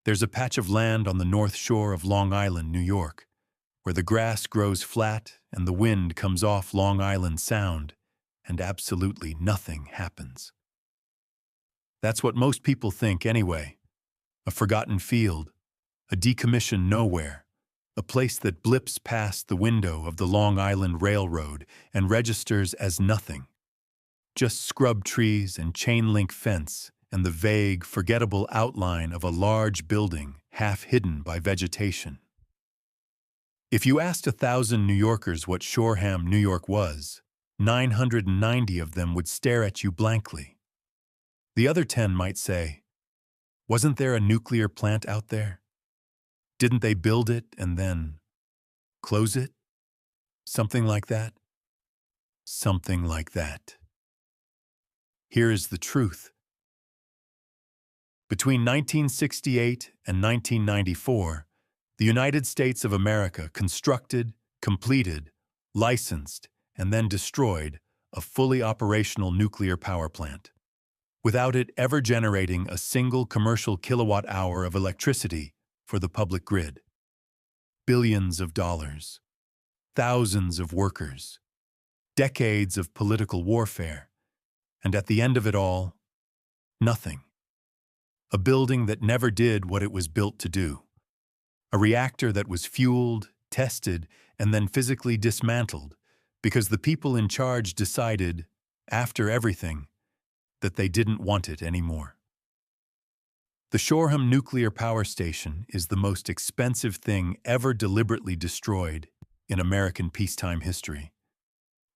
There's a patch of land on the north shore of Long Island, New York, where the grass grows flat and the wind comes off Long Island Sound, and absolutely nothing happens. That's what most people think anyway. A forgotten field, a decommissioned nowhere, a place that blips past the window of the Long Island Railroad and registers as nothing. Just scrub trees and chain-link fence and the vague, forgettable outline of a large building half hidden by vegetation. If you asked 1,000 New Yorkers what Shoreham, New York was, 990 of them would stare at you blankly. The other 10 might say, "Wasn't there a nuclear plant out there? Didn't they build it and then close it? Something like that? Something like that." Here is the truth. Between 1968 and 1994, the United States of America constructed, completed, licensed, and then destroyed a fully operational nuclear power plant, without it ever generating a single commercial kilowatt-hour of electricity for the public grid. Billions of dollars, thousands of workers, decades of political warfare, and at the end of it all, nothing. A building that never did what it was built to do. A reactor that was fueled, tested, and then physically dismantled because the people in charge decided, after everything, that they didn't want it anymore. The Shoreham Nuclear Power Station is the most expensive thing ever deliberately destroyed in American peacetime history,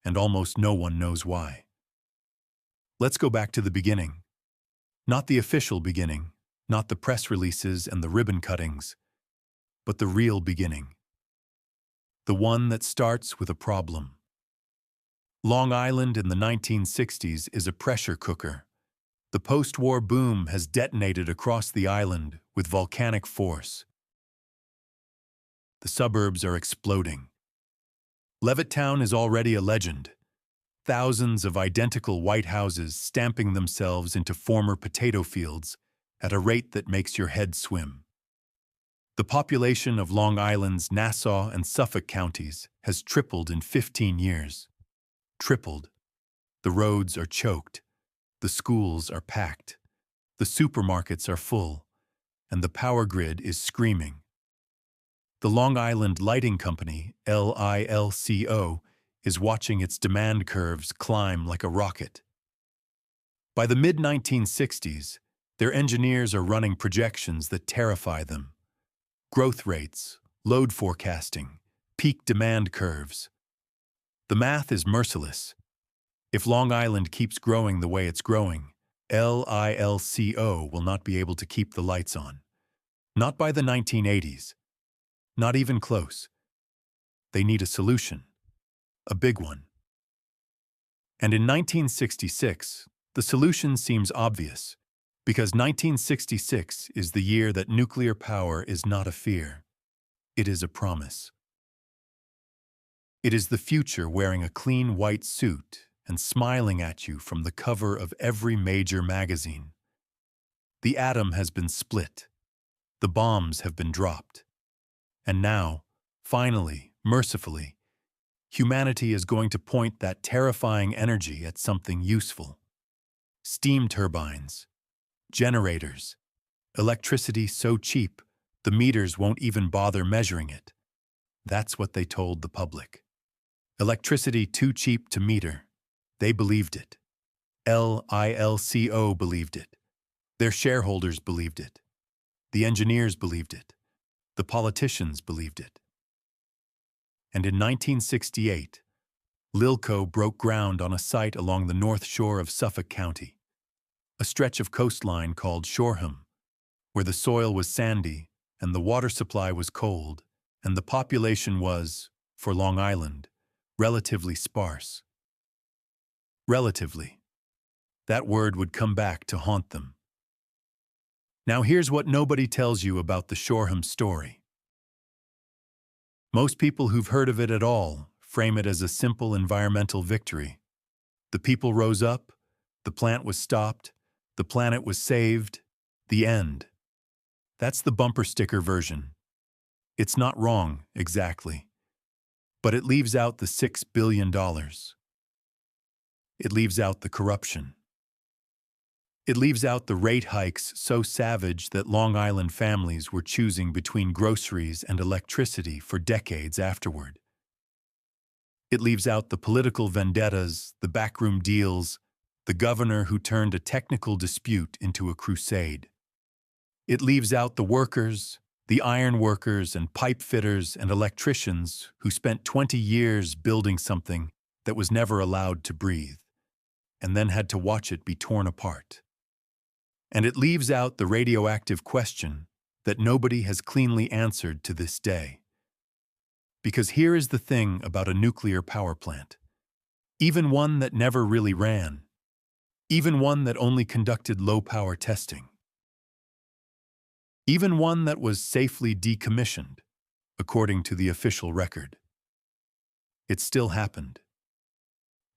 and almost no one knows why. Let's go back to the beginning. Not the official beginning, not the press releases and the ribbon cuttings, but the real beginning. The one that starts with a problem. Long Island in the 1960s is a pressure cooker. The post-war boom has detonated across the island with volcanic force. The suburbs are exploding. Levittown is already a legend. Thousands of identical white houses stamping themselves into former potato fields at a rate that makes your head swim. The population of Long Island's Nassau and Suffolk counties has tripled in 15 years. Tripled. The roads are choked. The schools are packed. The supermarkets are full. And the power grid is screaming. The Long Island Lighting Company, LILCO, is watching its demand curves climb like a rocket. By the mid-1960s, their engineers are running projections that terrify them. Growth rates, load forecasting, peak demand curves. The math is merciless. If Long Island keeps growing the way it's growing, LILCO will not be able to keep the lights on. Not by the 1980s. Not even close. They need a solution. A big one. And in 1966, the solution seems obvious, because 1966 is the year that nuclear power is not a fear. It is a promise. It is the future wearing a clean white suit and smiling at you from the cover of every major magazine. The atom has been split. The bombs have been dropped. And now, finally, mercifully, humanity is going to point that terrifying energy at something useful. Steam turbines, generators, electricity so cheap the meters won't even bother measuring it. That's what they told the public. Electricity too cheap to meter. They believed it. LILCO believed it. Their shareholders believed it. The engineers believed it. The politicians believed it. And in 1968, LILCO broke ground on a site along the north shore of Suffolk County, a stretch of coastline called Shoreham, where the soil was sandy and the water supply was cold, and the population was, for Long Island, relatively sparse. Relatively. That word would come back to haunt them. Now here's what nobody tells you about the Shoreham story. Most people who've heard of it at all frame it as a simple environmental victory. The people rose up, the plant was stopped, the planet was saved, the end. That's the bumper sticker version. It's not wrong, exactly. But it leaves out the $6 billion. It leaves out the corruption. It leaves out the rate hikes so savage that Long Island families were choosing between groceries and electricity for decades afterward. It leaves out the political vendettas, the backroom deals, the governor who turned a technical dispute into a crusade. It leaves out the workers, the iron workers and pipe fitters and electricians who spent 20 years building something that was never allowed to breathe, and then had to watch it be torn apart. And it leaves out the radioactive question that nobody has cleanly answered to this day. Because here is the thing about a nuclear power plant. Even one that never really ran. Even one that only conducted low-power testing. Even one that was safely decommissioned, according to the official record. It still happened.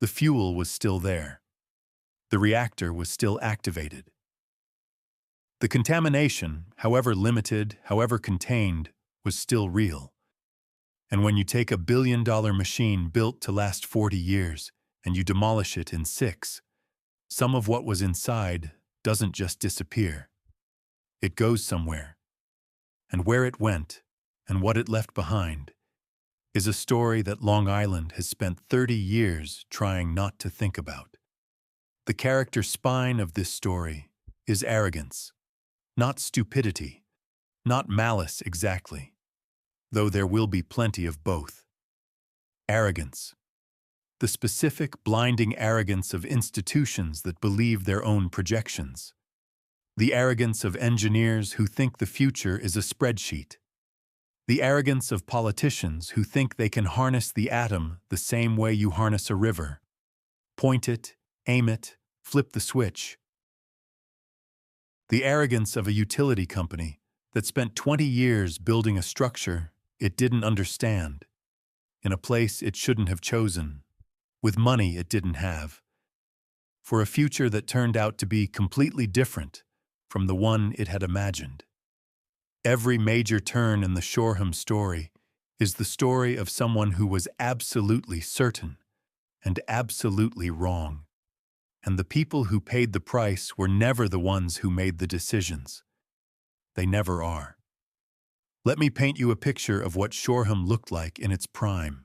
The fuel was still there. The reactor was still activated. The contamination, however limited, however contained, was still real. And when you take a billion-dollar machine built to last 40 years and you demolish it in 6, some of what was inside doesn't just disappear. It goes somewhere. And where it went, and what it left behind, is a story that Long Island has spent 30 years trying not to think about. The character spine of this story is arrogance, not stupidity, not malice exactly, though there will be plenty of both. Arrogance. The specific, blinding arrogance of institutions that believe their own projections. The arrogance of engineers who think the future is a spreadsheet. The arrogance of politicians who think they can harness the atom the same way you harness a river. Point it, aim it, flip the switch. The arrogance of a utility company that spent 20 years building a structure it didn't understand, in a place it shouldn't have chosen, with money it didn't have, for a future that turned out to be completely different from the one it had imagined. Every major turn in the Shoreham story is the story of someone who was absolutely certain and absolutely wrong. And the people who paid the price were never the ones who made the decisions. They never are. Let me paint you a picture of what Shoreham looked like in its prime.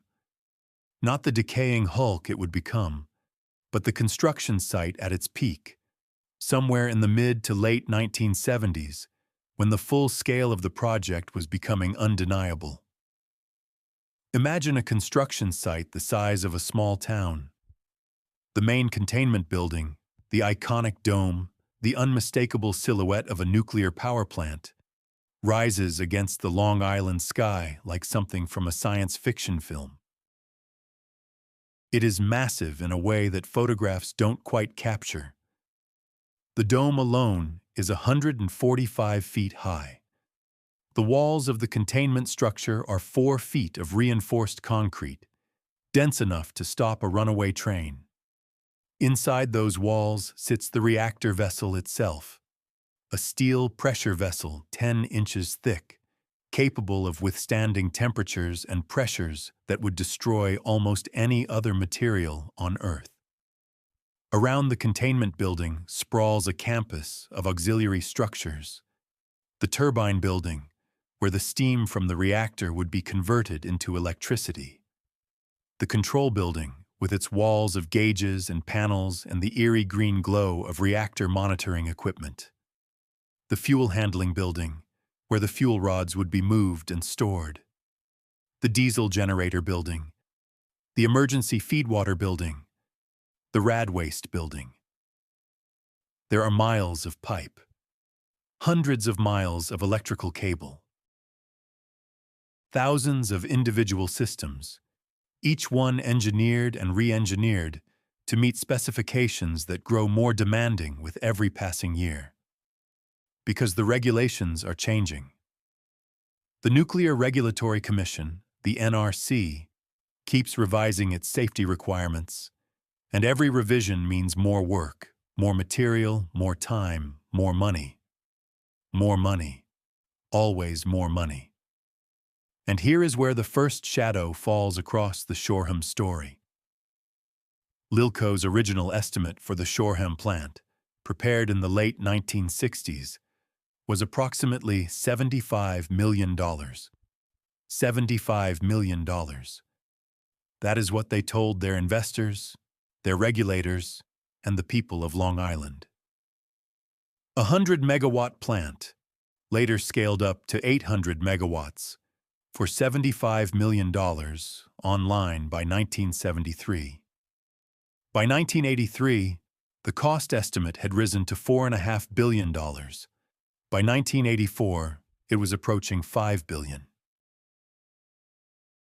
Not the decaying hulk it would become, but the construction site at its peak, somewhere in the mid to late 1970s, when the full scale of the project was becoming undeniable. Imagine a construction site the size of a small town. The main containment building, the iconic dome, the unmistakable silhouette of a nuclear power plant, rises against the Long Island sky like something from a science fiction film. It is massive in a way that photographs don't quite capture. The dome alone is 145 feet high. The walls of the containment structure are 4 feet of reinforced concrete, dense enough to stop a runaway train. Inside those walls sits the reactor vessel itself, a steel pressure vessel 10 inches thick, capable of withstanding temperatures and pressures that would destroy almost any other material on Earth. Around the containment building sprawls a campus of auxiliary structures. The turbine building, where the steam from the reactor would be converted into electricity. The control building, with its walls of gauges and panels and the eerie green glow of reactor monitoring equipment. The fuel handling building, where the fuel rods would be moved and stored. The diesel generator building. The emergency feedwater building. The rad waste building. There are miles of pipe. Hundreds of miles of electrical cable. Thousands of individual systems, each one engineered and re-engineered to meet specifications that grow more demanding with every passing year. Because the regulations are changing. The Nuclear Regulatory Commission, the NRC, keeps revising its safety requirements, and every revision means more work, more material, more time, more money. More money. always more money. And here is where the first shadow falls across the Shoreham story. LILCO's original estimate for the Shoreham plant, prepared in the late 1960s, was approximately $75 million. $75 million. That is what they told their investors, their regulators, and the people of Long Island. A 100-megawatt plant, later scaled up to 800 megawatts, for $75 million online by 1973. By 1983, the cost estimate had risen to $4.5 billion. By 1984, it was approaching $5 billion.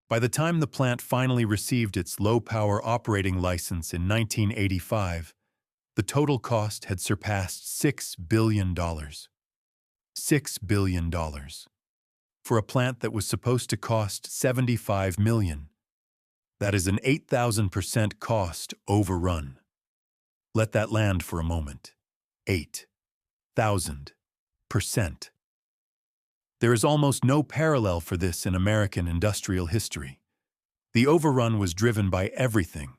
By the time the plant finally received its low-power operating license in 1985, the total cost had surpassed $6 billion. $6 billion. For a plant that was supposed to cost $75 million. That is an 8,000% cost overrun. Let that land for a moment. 8,000%. There is almost no parallel for this in American industrial history. The overrun was driven by everything: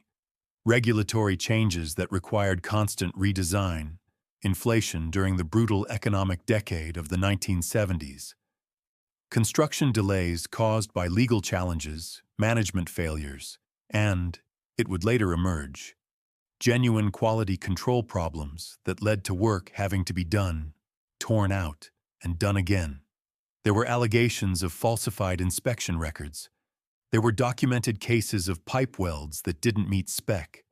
regulatory changes that required constant redesign, inflation during the brutal economic decade of the 1970s, construction delays caused by legal challenges, management failures, and, it would later emerge, genuine quality control problems that led to work having to be done, torn out, and done again. There were allegations of falsified inspection records. There were documented cases of pipe welds that didn't meet spec.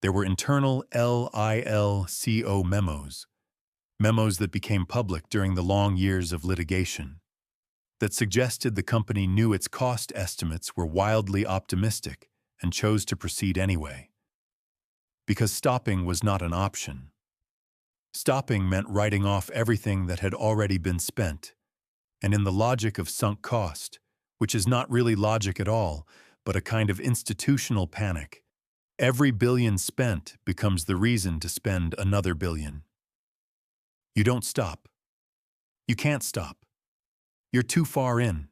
There were internal LILCO memos that became public during the long years of litigation, that suggested the company knew its cost estimates were wildly optimistic and chose to proceed anyway. Because stopping was not an option. Stopping meant writing off everything that had already been spent, and in the logic of sunk cost, which is not really logic at all, but a kind of institutional panic, every billion spent becomes the reason to spend another billion. You don't stop. You can't stop. You're too far in.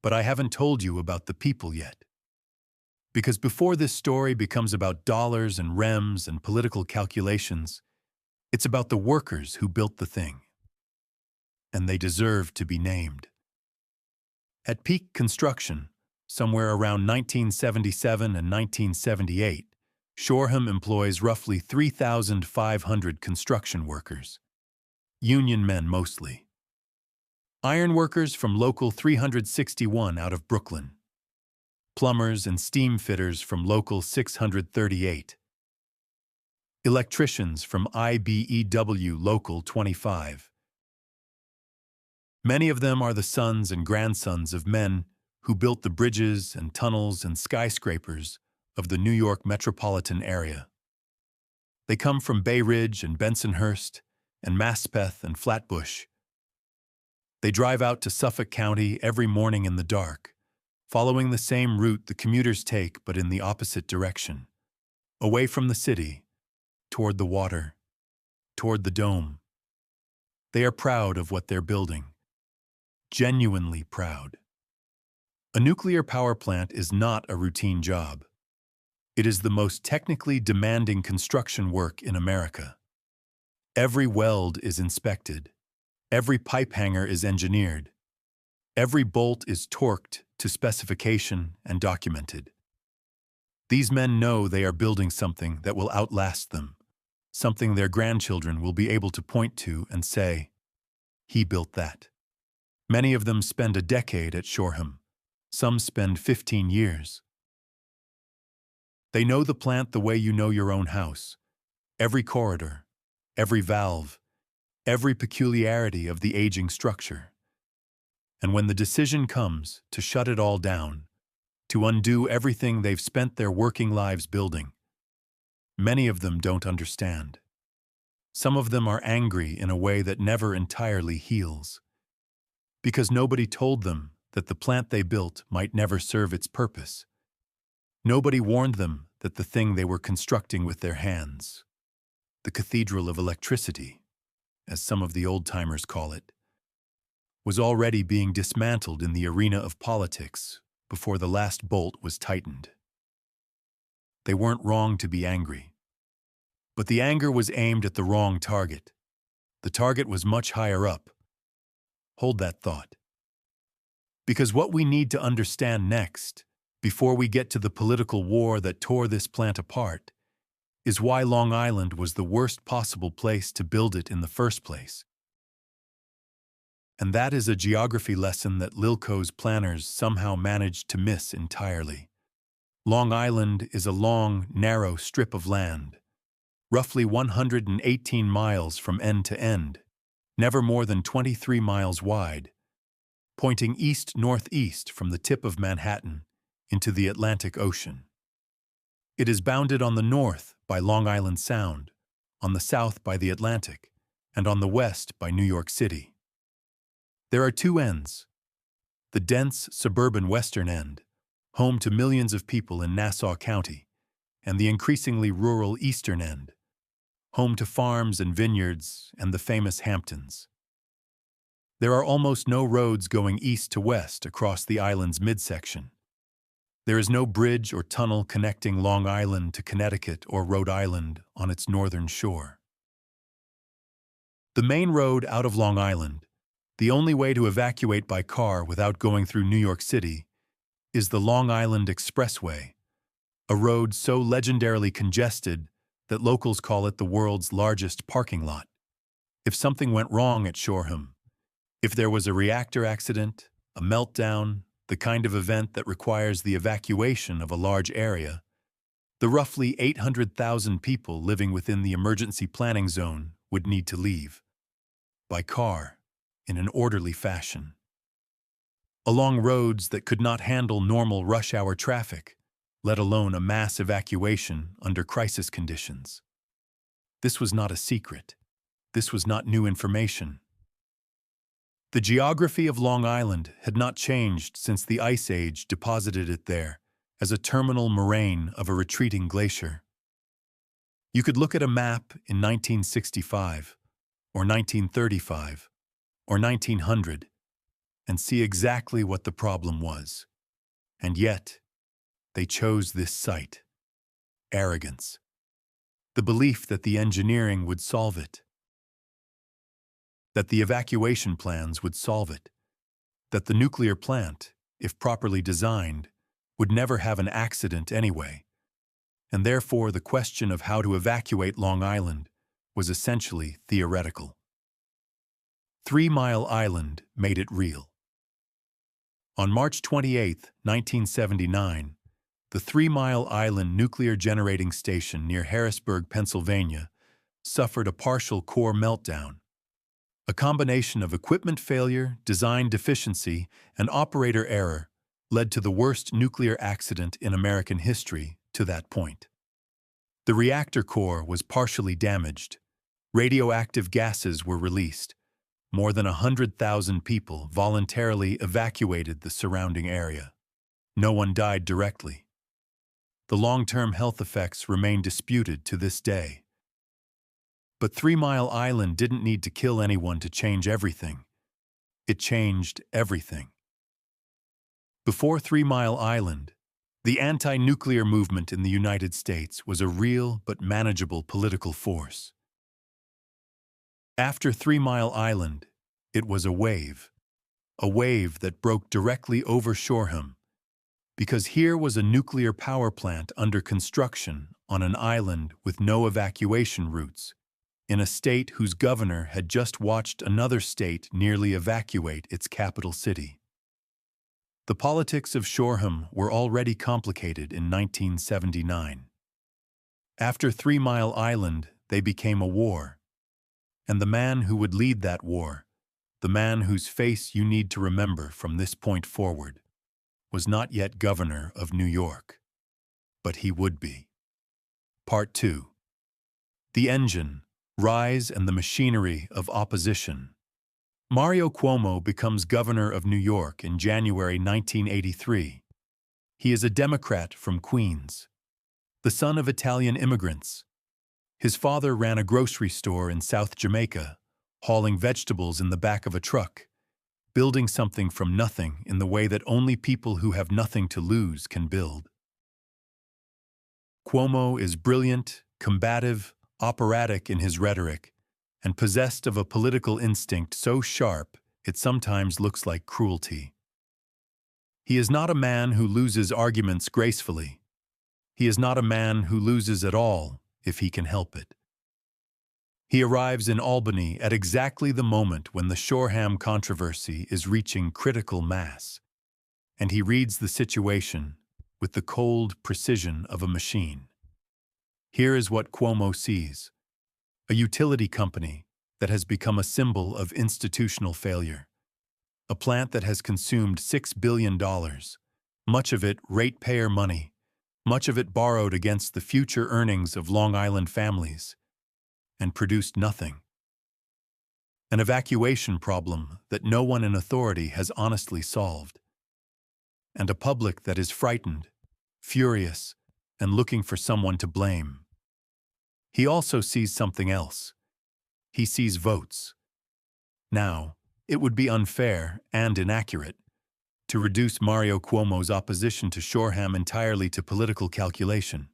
But I haven't told you about the people yet. Because before this story becomes about dollars and rems and political calculations, it's about the workers who built the thing. And they deserve to be named. At peak construction, somewhere around 1977 and 1978, Shoreham employs roughly 3,500 construction workers. Union men mostly. Ironworkers from Local 361 out of Brooklyn. Plumbers and steam fitters from Local 638. Electricians from IBEW Local 25. Many of them are the sons and grandsons of men who built the bridges and tunnels and skyscrapers of the New York metropolitan area. They come from Bay Ridge and Bensonhurst and Maspeth and Flatbush. They drive out to Suffolk County every morning in the dark, following the same route the commuters take but in the opposite direction, away from the city, toward the water, toward the dome. They are proud of what they're building. Genuinely proud. A nuclear power plant is not a routine job. It is the most technically demanding construction work in America. Every weld is inspected. Every pipe hanger is engineered. Every bolt is torqued to specification and documented. These men know they are building something that will outlast them, something their grandchildren will be able to point to and say, "He built that." Many of them spend a decade at Shoreham. Some spend 15 years. They know the plant the way you know your own house. Every corridor, every valve, every peculiarity of the aging structure. And when the decision comes to shut it all down, to undo everything they've spent their working lives building, many of them don't understand. Some of them are angry in a way that never entirely heals. Because nobody told them that the plant they built might never serve its purpose. Nobody warned them that the thing they were constructing with their hands, the cathedral of electricity, as some of the old-timers call it, was already being dismantled in the arena of politics before the last bolt was tightened. They weren't wrong to be angry. But the anger was aimed at the wrong target. The target was much higher up. Hold that thought. Because what we need to understand next, before we get to the political war that tore this plant apart, is why Long Island was the worst possible place to build it in the first place. And that is a geography lesson that LILCO's planners somehow managed to miss entirely. Long Island is a long, narrow strip of land, roughly 118 miles from end to end, never more than 23 miles wide, pointing east-northeast from the tip of Manhattan into the Atlantic Ocean. It is bounded on the north by Long Island Sound, on the south by the Atlantic, and on the west by New York City. There are two ends: the dense suburban western end, home to millions of people in Nassau County, and the increasingly rural eastern end, home to farms and vineyards and the famous Hamptons. There are almost no roads going east to west across the island's midsection. There is no bridge or tunnel connecting Long Island to Connecticut or Rhode Island on its northern shore. The main road out of Long Island, the only way to evacuate by car without going through New York City, is the Long Island Expressway, a road so legendarily congested that locals call it the world's largest parking lot. If something went wrong at Shoreham, if there was a reactor accident, a meltdown, the kind of event that requires the evacuation of a large area, the roughly 800,000 people living within the emergency planning zone would need to leave, by car, in an orderly fashion, along roads that could not handle normal rush-hour traffic, let alone a mass evacuation under crisis conditions. This was not a secret. This was not new information. The geography of Long Island had not changed since the Ice Age deposited it there as a terminal moraine of a retreating glacier. You could look at a map in 1965, or 1935, or 1900, and see exactly what the problem was. And yet, they chose this site. Arrogance. The belief that the engineering would solve it. That the evacuation plans would solve it. That the nuclear plant, if properly designed, would never have an accident anyway. And therefore the question of how to evacuate Long Island was essentially theoretical. 3 Mile Island made it real. On March 28, 1979, the 3 Mile Island nuclear generating station near Harrisburg, Pennsylvania, suffered a partial core meltdown. A combination of equipment failure, design deficiency, and operator error led to the worst nuclear accident in American history to that point. The reactor core was partially damaged. Radioactive gases were released. More than 100,000 people voluntarily evacuated the surrounding area. No one died directly. The long-term health effects remain disputed to this day. But 3 Mile Island didn't need to kill anyone to change everything. It changed everything. Before 3 Mile Island, the anti-nuclear movement in the United States was a real but manageable political force. After 3 Mile Island, it was a wave that broke directly over Shoreham, because here was a nuclear power plant under construction on an island with no evacuation routes, in a state whose governor had just watched another state nearly evacuate its capital city. The politics of Shoreham were already complicated in 1979. After 3 Mile Island, they became a war. And the man who would lead that war, the man whose face you need to remember from this point forward, was not yet governor of New York. But he would be. Part 2. The engine, rise and the machinery of opposition. Mario Cuomo becomes governor of New York in January 1983. He is a Democrat from Queens, the son of Italian immigrants. His father ran a grocery store in South Jamaica, hauling vegetables in the back of a truck, building something from nothing in the way that only people who have nothing to lose can build. Cuomo is brilliant, combative, operatic in his rhetoric, and possessed of a political instinct so sharp it sometimes looks like cruelty. He is not a man who loses arguments gracefully. He is not a man who loses at all if he can help it. He arrives in Albany at exactly the moment when the Shoreham controversy is reaching critical mass, and he reads the situation with the cold precision of a machine. Here is what Cuomo sees: a utility company that has become a symbol of institutional failure, a plant that has consumed $6 billion, much of it ratepayer money, much of it borrowed against the future earnings of Long Island families, and produced nothing. An evacuation problem that no one in authority has honestly solved, and a public that is frightened, furious, and looking for someone to blame. He also sees something else. He sees votes. Now, it would be unfair and inaccurate to reduce Mario Cuomo's opposition to Shoreham entirely to political calculation.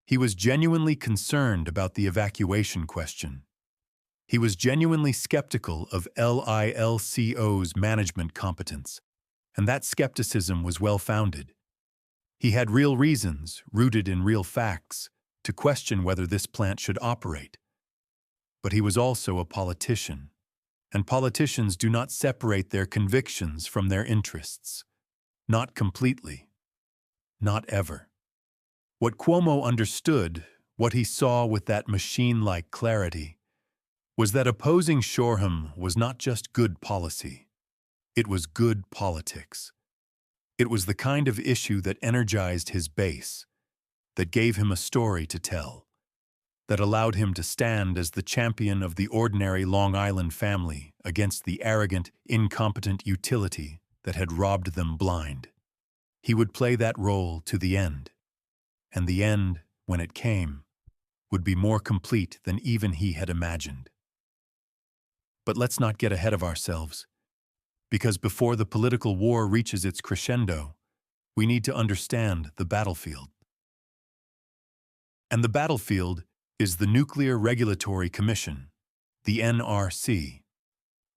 He was genuinely concerned about the evacuation question. He was genuinely skeptical of LILCO's management competence, and that skepticism was well-founded. He had real reasons, rooted in real facts, to question whether this plant should operate. But he was also a politician, and politicians do not separate their convictions from their interests. Not completely. Not ever. What Cuomo understood, what he saw with that machine-like clarity, was that opposing Shoreham was not just good policy. It was good politics. It was the kind of issue that energized his base, that gave him a story to tell, that allowed him to stand as the champion of the ordinary Long Island family against the arrogant, incompetent utility that had robbed them blind. He would play that role to the end, and the end, when it came, would be more complete than even he had imagined. But let's not get ahead of ourselves, because before the political war reaches its crescendo, we need to understand the battlefield. And the battlefield is the Nuclear Regulatory Commission, the NRC,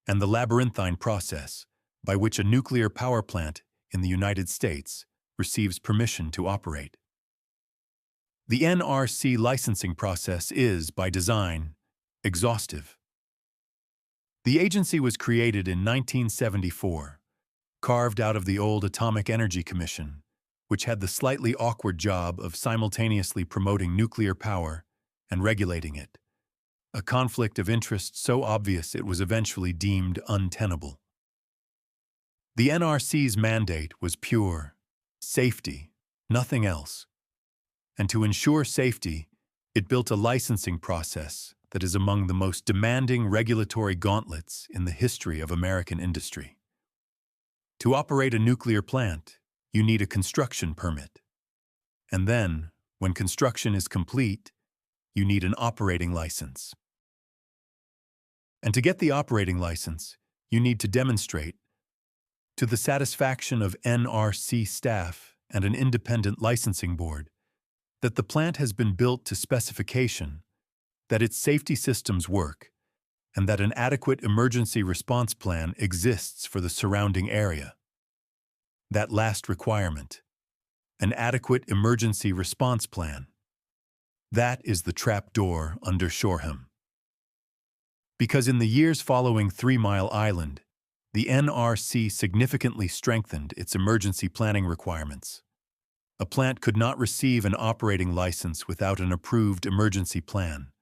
and the labyrinthine process by which a nuclear power plant in the United States receives permission to operate. The NRC licensing process is, by design, exhaustive. The agency was created in 1974, carved out of the old Atomic Energy Commission, which had the slightly awkward job of simultaneously promoting nuclear power and regulating it, a conflict of interest so obvious it was eventually deemed untenable. The NRC's mandate was pure safety, nothing else. And to ensure safety, it built a licensing process that is among the most demanding regulatory gauntlets in the history of American industry. To operate a nuclear plant, you need a construction permit. And then, when construction is complete, you need an operating license. And to get the operating license, you need to demonstrate, to the satisfaction of NRC staff and an independent licensing board, that the plant has been built to specification, that its safety systems work, and that an adequate emergency response plan exists for the surrounding area. That last requirement, an adequate emergency response plan, that is the trapdoor under Shoreham. Because in the years following 3 Mile Island, the NRC significantly strengthened its emergency planning requirements. A plant could not receive an operating license without an approved emergency plan,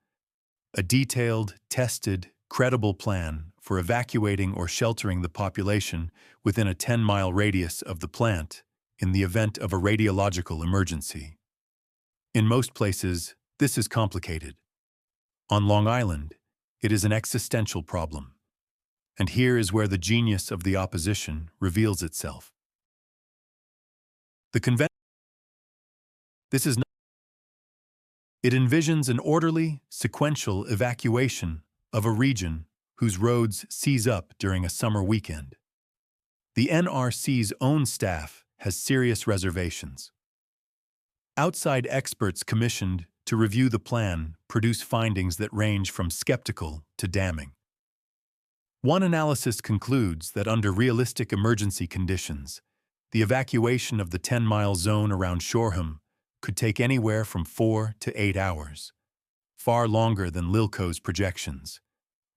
a detailed, tested, credible plan for evacuating or sheltering the population within a 10-mile radius of the plant in the event of a radiological emergency. In most places, this is complicated. On Long Island, it is an existential problem. And here is where the genius of the opposition reveals itself. The convention. This is not. It envisions an orderly, sequential evacuation of a region whose roads seize up during a summer weekend. The NRC's own staff has serious reservations. Outside experts commissioned to review the plan produce findings that range from skeptical to damning. One analysis concludes that under realistic emergency conditions, the evacuation of the 10-mile zone around Shoreham could take anywhere from 4 to 8 hours, far longer than LILCO's projections,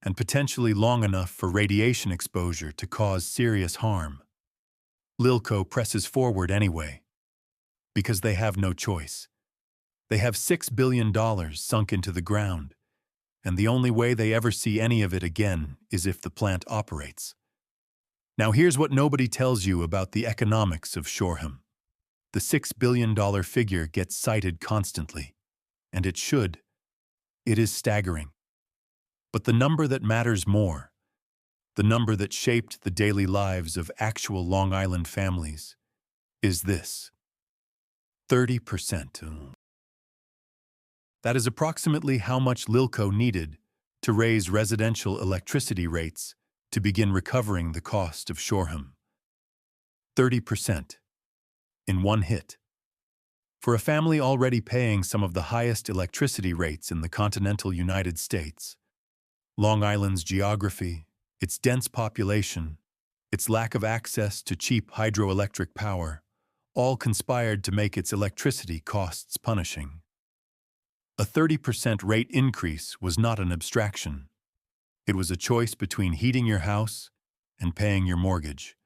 and potentially long enough for radiation exposure to cause serious harm. LILCO presses forward anyway, because they have no choice. They have $6 billion sunk into the ground, and the only way they ever see any of it again is if the plant operates. Now here's what nobody tells you about the economics of Shoreham. The $6 billion figure gets cited constantly, and it should. It is staggering. But the number that matters more, the number that shaped the daily lives of actual Long Island families, is this: 30%. That is approximately how much LILCO needed to raise residential electricity rates to begin recovering the cost of Shoreham. 30%. In one hit. For a family already paying some of the highest electricity rates in the continental United States, Long Island's geography, its dense population, its lack of access to cheap hydroelectric power, all conspired to make its electricity costs punishing. A 30% rate increase was not an abstraction. It was a choice between heating your house and paying your mortgage.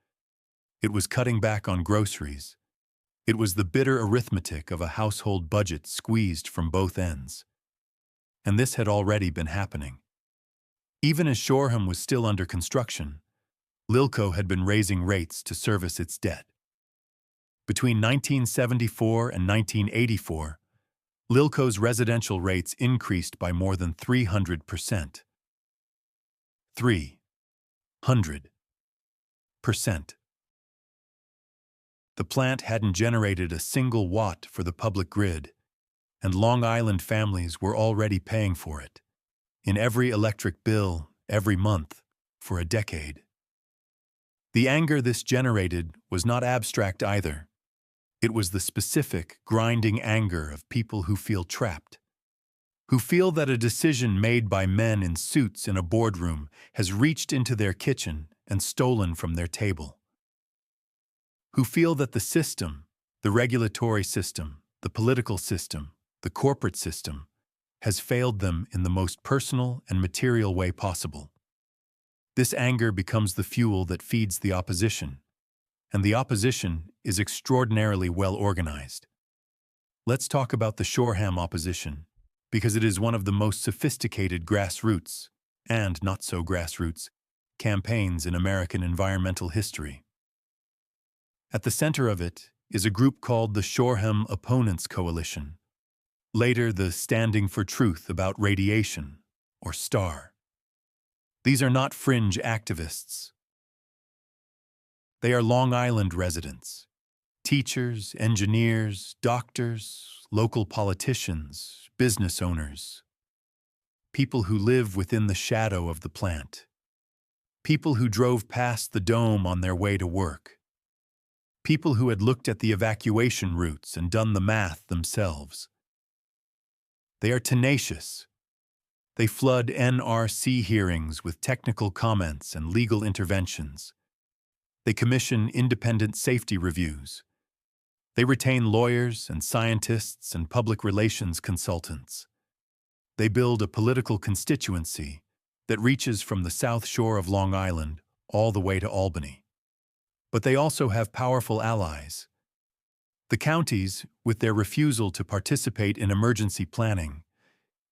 It was cutting back on groceries. It was the bitter arithmetic of a household budget squeezed from both ends. And this had already been happening. Even as Shoreham was still under construction, LILCO had been raising rates to service its debt. Between 1974 and 1984, LILCO's residential rates increased by more than 300%. 300%. The plant hadn't generated a single watt for the public grid, and Long Island families were already paying for it, in every electric bill, every month, for a decade. The anger this generated was not abstract either. It was the specific, grinding anger of people who feel trapped, who feel that a decision made by men in suits in a boardroom has reached into their kitchen and stolen from their table, who feel that the system, the regulatory system, the political system, the corporate system, has failed them in the most personal and material way possible. This anger becomes the fuel that feeds the opposition, and the opposition is extraordinarily well organized. Let's talk about the Shoreham opposition, because it is one of the most sophisticated grassroots, and not so grassroots, campaigns in American environmental history. At the center of it is a group called the Shoreham Opponents Coalition, later the Standing for Truth About Radiation, or STAR. These are not fringe activists. They are Long Island residents, teachers, engineers, doctors, local politicians, business owners, people who live within the shadow of the plant, people who drove past the dome on their way to work, people who had looked at the evacuation routes and done the math themselves. They are tenacious. They flood NRC hearings with technical comments and legal interventions. They commission independent safety reviews. They retain lawyers and scientists and public relations consultants. They build a political constituency that reaches from the South Shore of Long Island all the way to Albany. But they also have powerful allies. The counties, with their refusal to participate in emergency planning,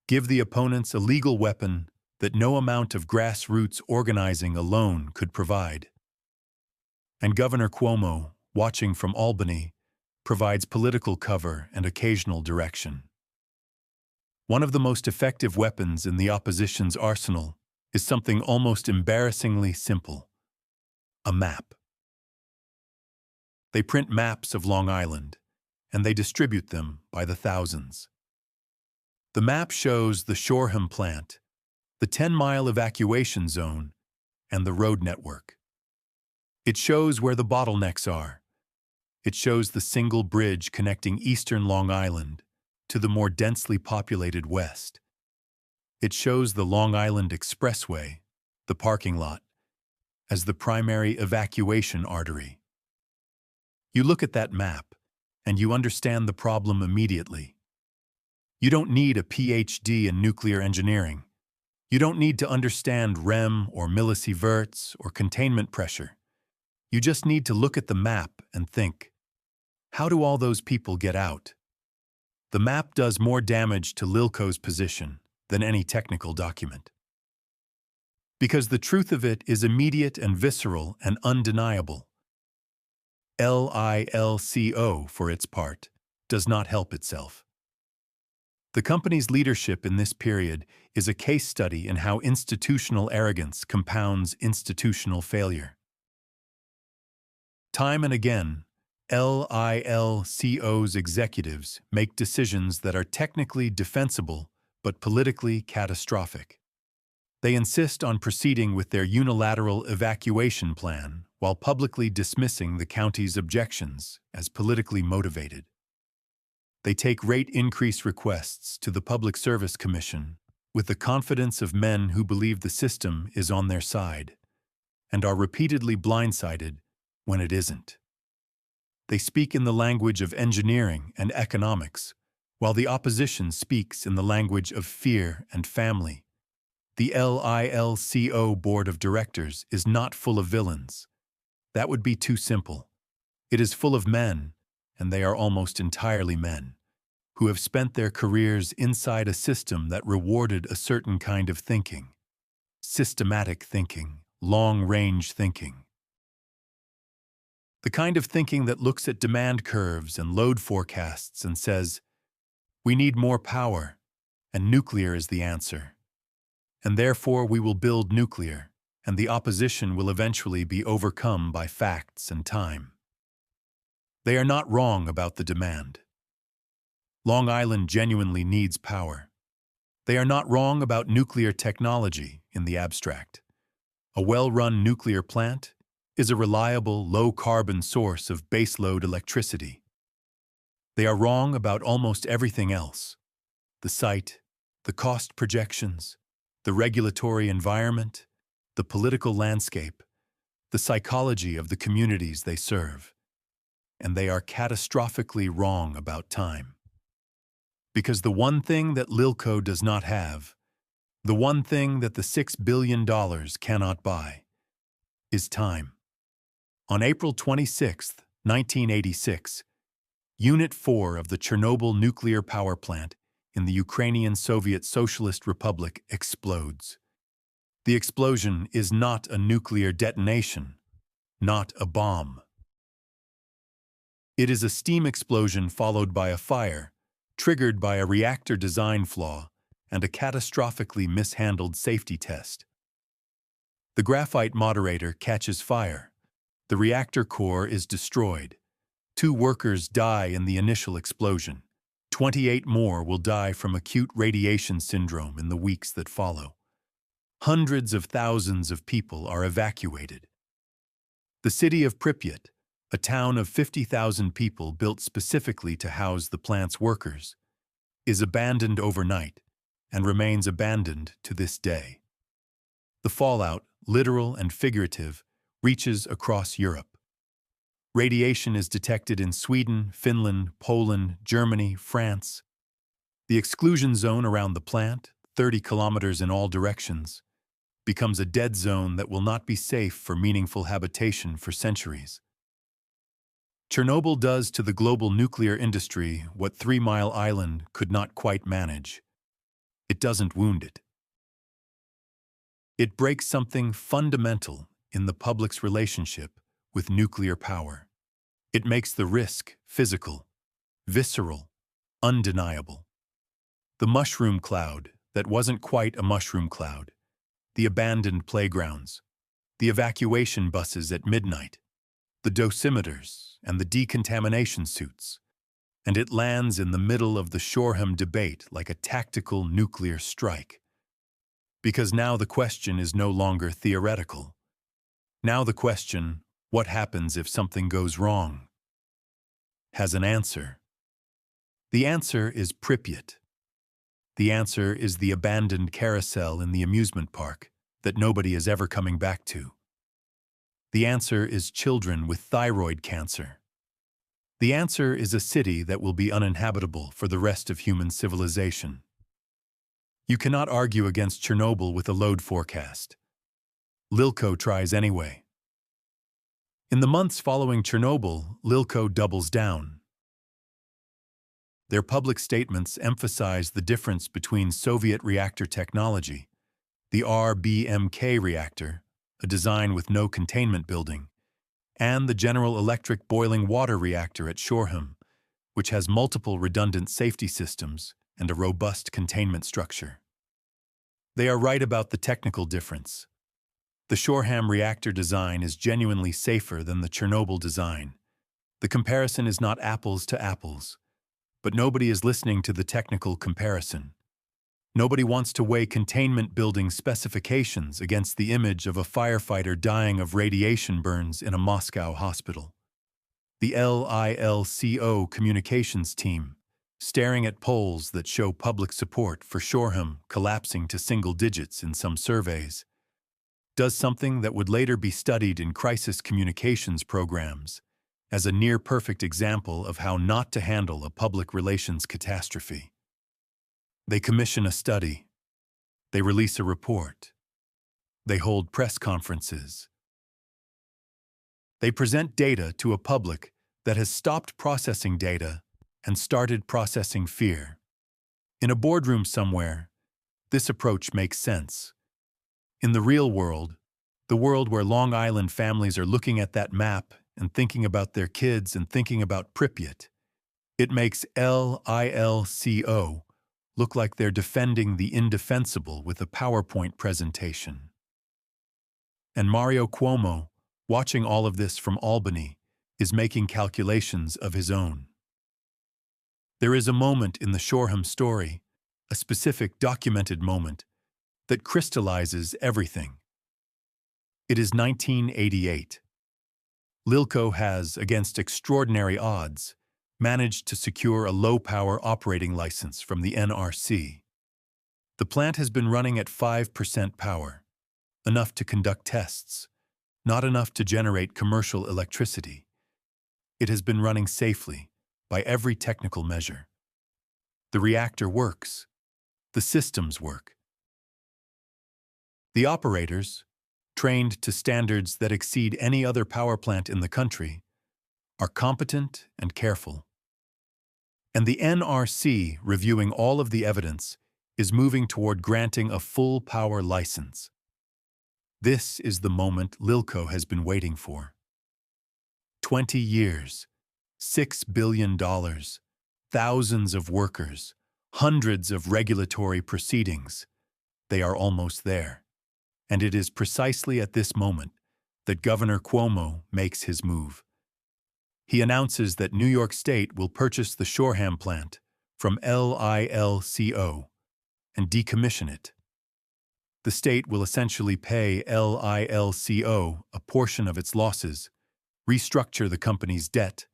give the opponents a legal weapon that no amount of grassroots organizing alone could provide. And Governor Cuomo, watching from Albany, provides political cover and occasional direction. One of the most effective weapons in the opposition's arsenal is something almost embarrassingly simple: a map. They print maps of Long Island, and they distribute them by the thousands. The map shows the Shoreham plant, the 10-mile evacuation zone, and the road network. It shows where the bottlenecks are. It shows the single bridge connecting eastern Long Island to the more densely populated west. It shows the Long Island Expressway, the parking lot, as the primary evacuation artery. You look at that map, and you understand the problem immediately. You don't need a PhD in nuclear engineering. You don't need to understand REM or millisieverts or containment pressure. You just need to look at the map and think, how do all those people get out? The map does more damage to LILCO's position than any technical document. Because the truth of it is immediate and visceral and undeniable. LILCO, for its part, does not help itself. The company's leadership in this period is a case study in how institutional arrogance compounds institutional failure. Time and again, LILCO's executives make decisions that are technically defensible but politically catastrophic. They insist on proceeding with their unilateral evacuation plan while publicly dismissing the county's objections as politically motivated. They take rate increase requests to the Public Service Commission with the confidence of men who believe the system is on their side and are repeatedly blindsided when it isn't. They speak in the language of engineering and economics, while the opposition speaks in the language of fear and family. The LILCO Board of Directors is not full of villains. That would be too simple. It is full of men, and they are almost entirely men, who have spent their careers inside a system that rewarded a certain kind of thinking. Systematic thinking, long-range thinking. The kind of thinking that looks at demand curves and load forecasts and says, we need more power, and nuclear is the answer. And therefore we will build nuclear, and the opposition will eventually be overcome by facts and time. They are not wrong about the demand. Long Island genuinely needs power. They are not wrong about nuclear technology in the abstract. A well-run nuclear plant is a reliable, low-carbon source of baseload electricity. They are wrong about almost everything else: the site, the cost projections, the regulatory environment, the political landscape, the psychology of the communities they serve. And they are catastrophically wrong about time. Because the one thing that LILCO does not have, the one thing that the $6 billion cannot buy, is time. On April 26, 1986, Unit 4 of the Chernobyl nuclear power plant in the Ukrainian Soviet Socialist Republic explodes. The explosion is not a nuclear detonation, not a bomb. It is a steam explosion followed by a fire, triggered by a reactor design flaw and a catastrophically mishandled safety test. The graphite moderator catches fire. The reactor core is destroyed. 2 workers die in the initial explosion. 28 more will die from acute radiation syndrome in the weeks that follow. Hundreds of thousands of people are evacuated. The city of Pripyat, a town of 50,000 people built specifically to house the plant's workers, is abandoned overnight and remains abandoned to this day. The fallout, literal and figurative, reaches across Europe. Radiation is detected in Sweden, Finland, Poland, Germany, France. The exclusion zone around the plant, 30 kilometers in all directions, becomes a dead zone that will not be safe for meaningful habitation for centuries. Chernobyl does to the global nuclear industry what 3 Mile Island could not quite manage. It doesn't wound it. It breaks something fundamental in the public's relationship with nuclear power. It makes the risk physical, visceral, undeniable. The mushroom cloud that wasn't quite a mushroom cloud, the abandoned playgrounds, the evacuation buses at midnight, the dosimeters and the decontamination suits, and it lands in the middle of the Shoreham debate like a tactical nuclear strike. Because now the question is no longer theoretical. Now the question, what happens if something goes wrong, has an answer. The answer is Pripyat. The answer is the abandoned carousel in the amusement park that nobody is ever coming back to. The answer is children with thyroid cancer. The answer is a city that will be uninhabitable for the rest of human civilization. You cannot argue against Chernobyl with a load forecast. LILCO tries anyway. In the months following Chernobyl, LILCO doubles down. Their public statements emphasize the difference between Soviet reactor technology, the RBMK reactor, a design with no containment building, and the General Electric boiling water reactor at Shoreham, which has multiple redundant safety systems and a robust containment structure. They are right about the technical difference. The Shoreham reactor design is genuinely safer than the Chernobyl design. The comparison is not apples to apples. But nobody is listening to the technical comparison. Nobody wants to weigh containment building specifications against the image of a firefighter dying of radiation burns in a Moscow hospital. The LILCO communications team, staring at polls that show public support for Shoreham collapsing to single digits in some surveys, does something that would later be studied in crisis communications programs as a near-perfect example of how not to handle a public relations catastrophe. They commission a study. They release a report. They hold press conferences. They present data to a public that has stopped processing data and started processing fear. In a boardroom somewhere, this approach makes sense. In the real world, the world where Long Island families are looking at that map and thinking about their kids and thinking about Pripyat, it makes LILCO look like they're defending the indefensible with a PowerPoint presentation. And Mario Cuomo, watching all of this from Albany, is making calculations of his own. There is a moment in the Shoreham story, a specific documented moment, that crystallizes everything. It is 1988. LILCO has, against extraordinary odds, managed to secure a low-power operating license from the NRC. The plant has been running at 5% power, enough to conduct tests, not enough to generate commercial electricity. It has been running safely, by every technical measure. The reactor works. The systems work. The operators, trained to standards that exceed any other power plant in the country, are competent and careful. And the NRC, reviewing all of the evidence, is moving toward granting a full power license. This is the moment LILCO has been waiting for. 20 years, $6 billion, thousands of workers, hundreds of regulatory proceedings. They are almost there. And it is precisely at this moment that Governor Cuomo makes his move. He announces that New York State will purchase the Shoreham plant from LILCO and decommission it. The state will essentially pay LILCO a portion of its losses, restructure the company's debt,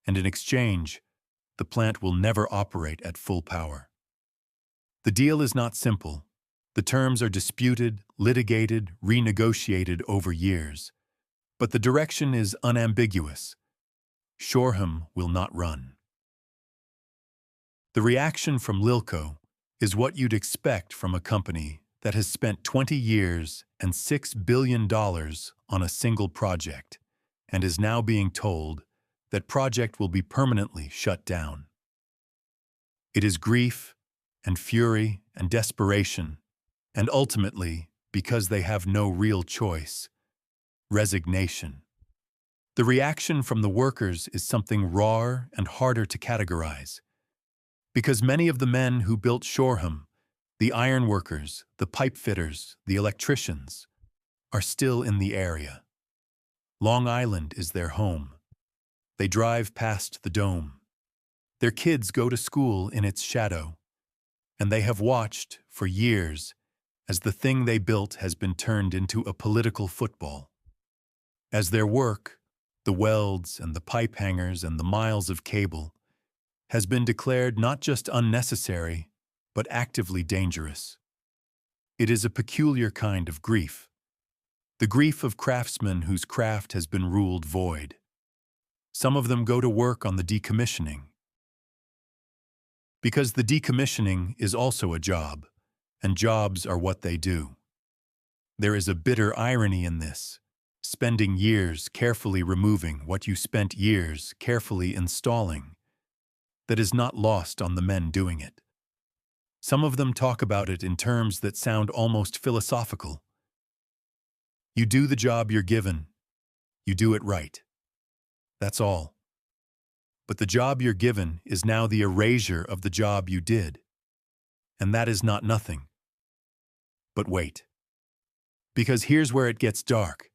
and in exchange, the plant will never operate at full power. The deal is not simple. The terms are disputed, litigated, renegotiated over years. But the direction is unambiguous. Shoreham will not run. The reaction from LILCO is what you'd expect from a company that has spent 20 years and $6 billion on a single project and is now being told that project will be permanently shut down. It is grief and fury and desperation, and ultimately, because they have no real choice, resignation. The reaction from the workers is something rawer and harder to categorize, because many of the men who built Shoreham, the iron workers, the pipe fitters, the electricians, are still in the area. Long Island is their home. They drive past the dome. Their kids go to school in its shadow, and they have watched, for years, as the thing they built has been turned into a political football. As their work, the welds and the pipe hangers and the miles of cable, has been declared not just unnecessary, but actively dangerous. It is a peculiar kind of grief, the grief of craftsmen whose craft has been ruled void. Some of them go to work on the decommissioning, because the decommissioning is also a job, and jobs are what they do. There is a bitter irony in this, spending years carefully removing what you spent years carefully installing, that is not lost on the men doing it. Some of them talk about it in terms that sound almost philosophical. You do the job you're given. You do it right. That's all. But the job you're given is now the erasure of the job you did. And that is not nothing. But wait. Because here's where it gets dark.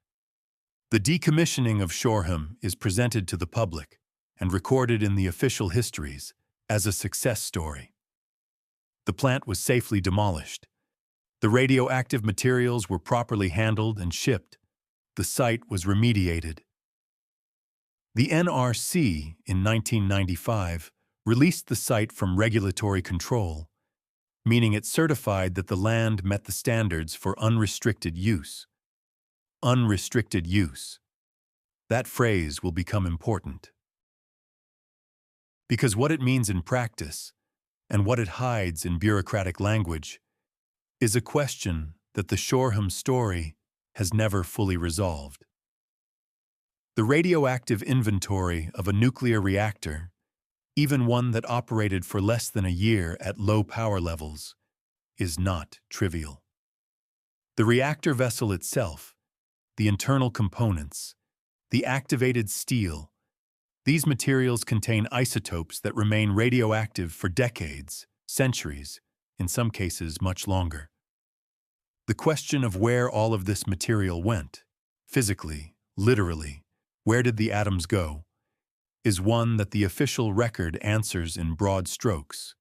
The decommissioning of Shoreham is presented to the public and recorded in the official histories as a success story. The plant was safely demolished. The radioactive materials were properly handled and shipped. The site was remediated. The NRC, in 1995, released the site from regulatory control, meaning it certified that the land met the standards for unrestricted use. Unrestricted use. That phrase will become important. Because what it means in practice, and what it hides in bureaucratic language, is a question that the Shoreham story has never fully resolved. The radioactive inventory of a nuclear reactor, even one that operated for less than a year at low power levels, is not trivial. The reactor vessel itself, the internal components, the activated steel, these materials contain isotopes that remain radioactive for decades, centuries, in some cases much longer. The question of where all of this material went, physically, literally, where did the atoms go, is one that the official record answers in broad strokes,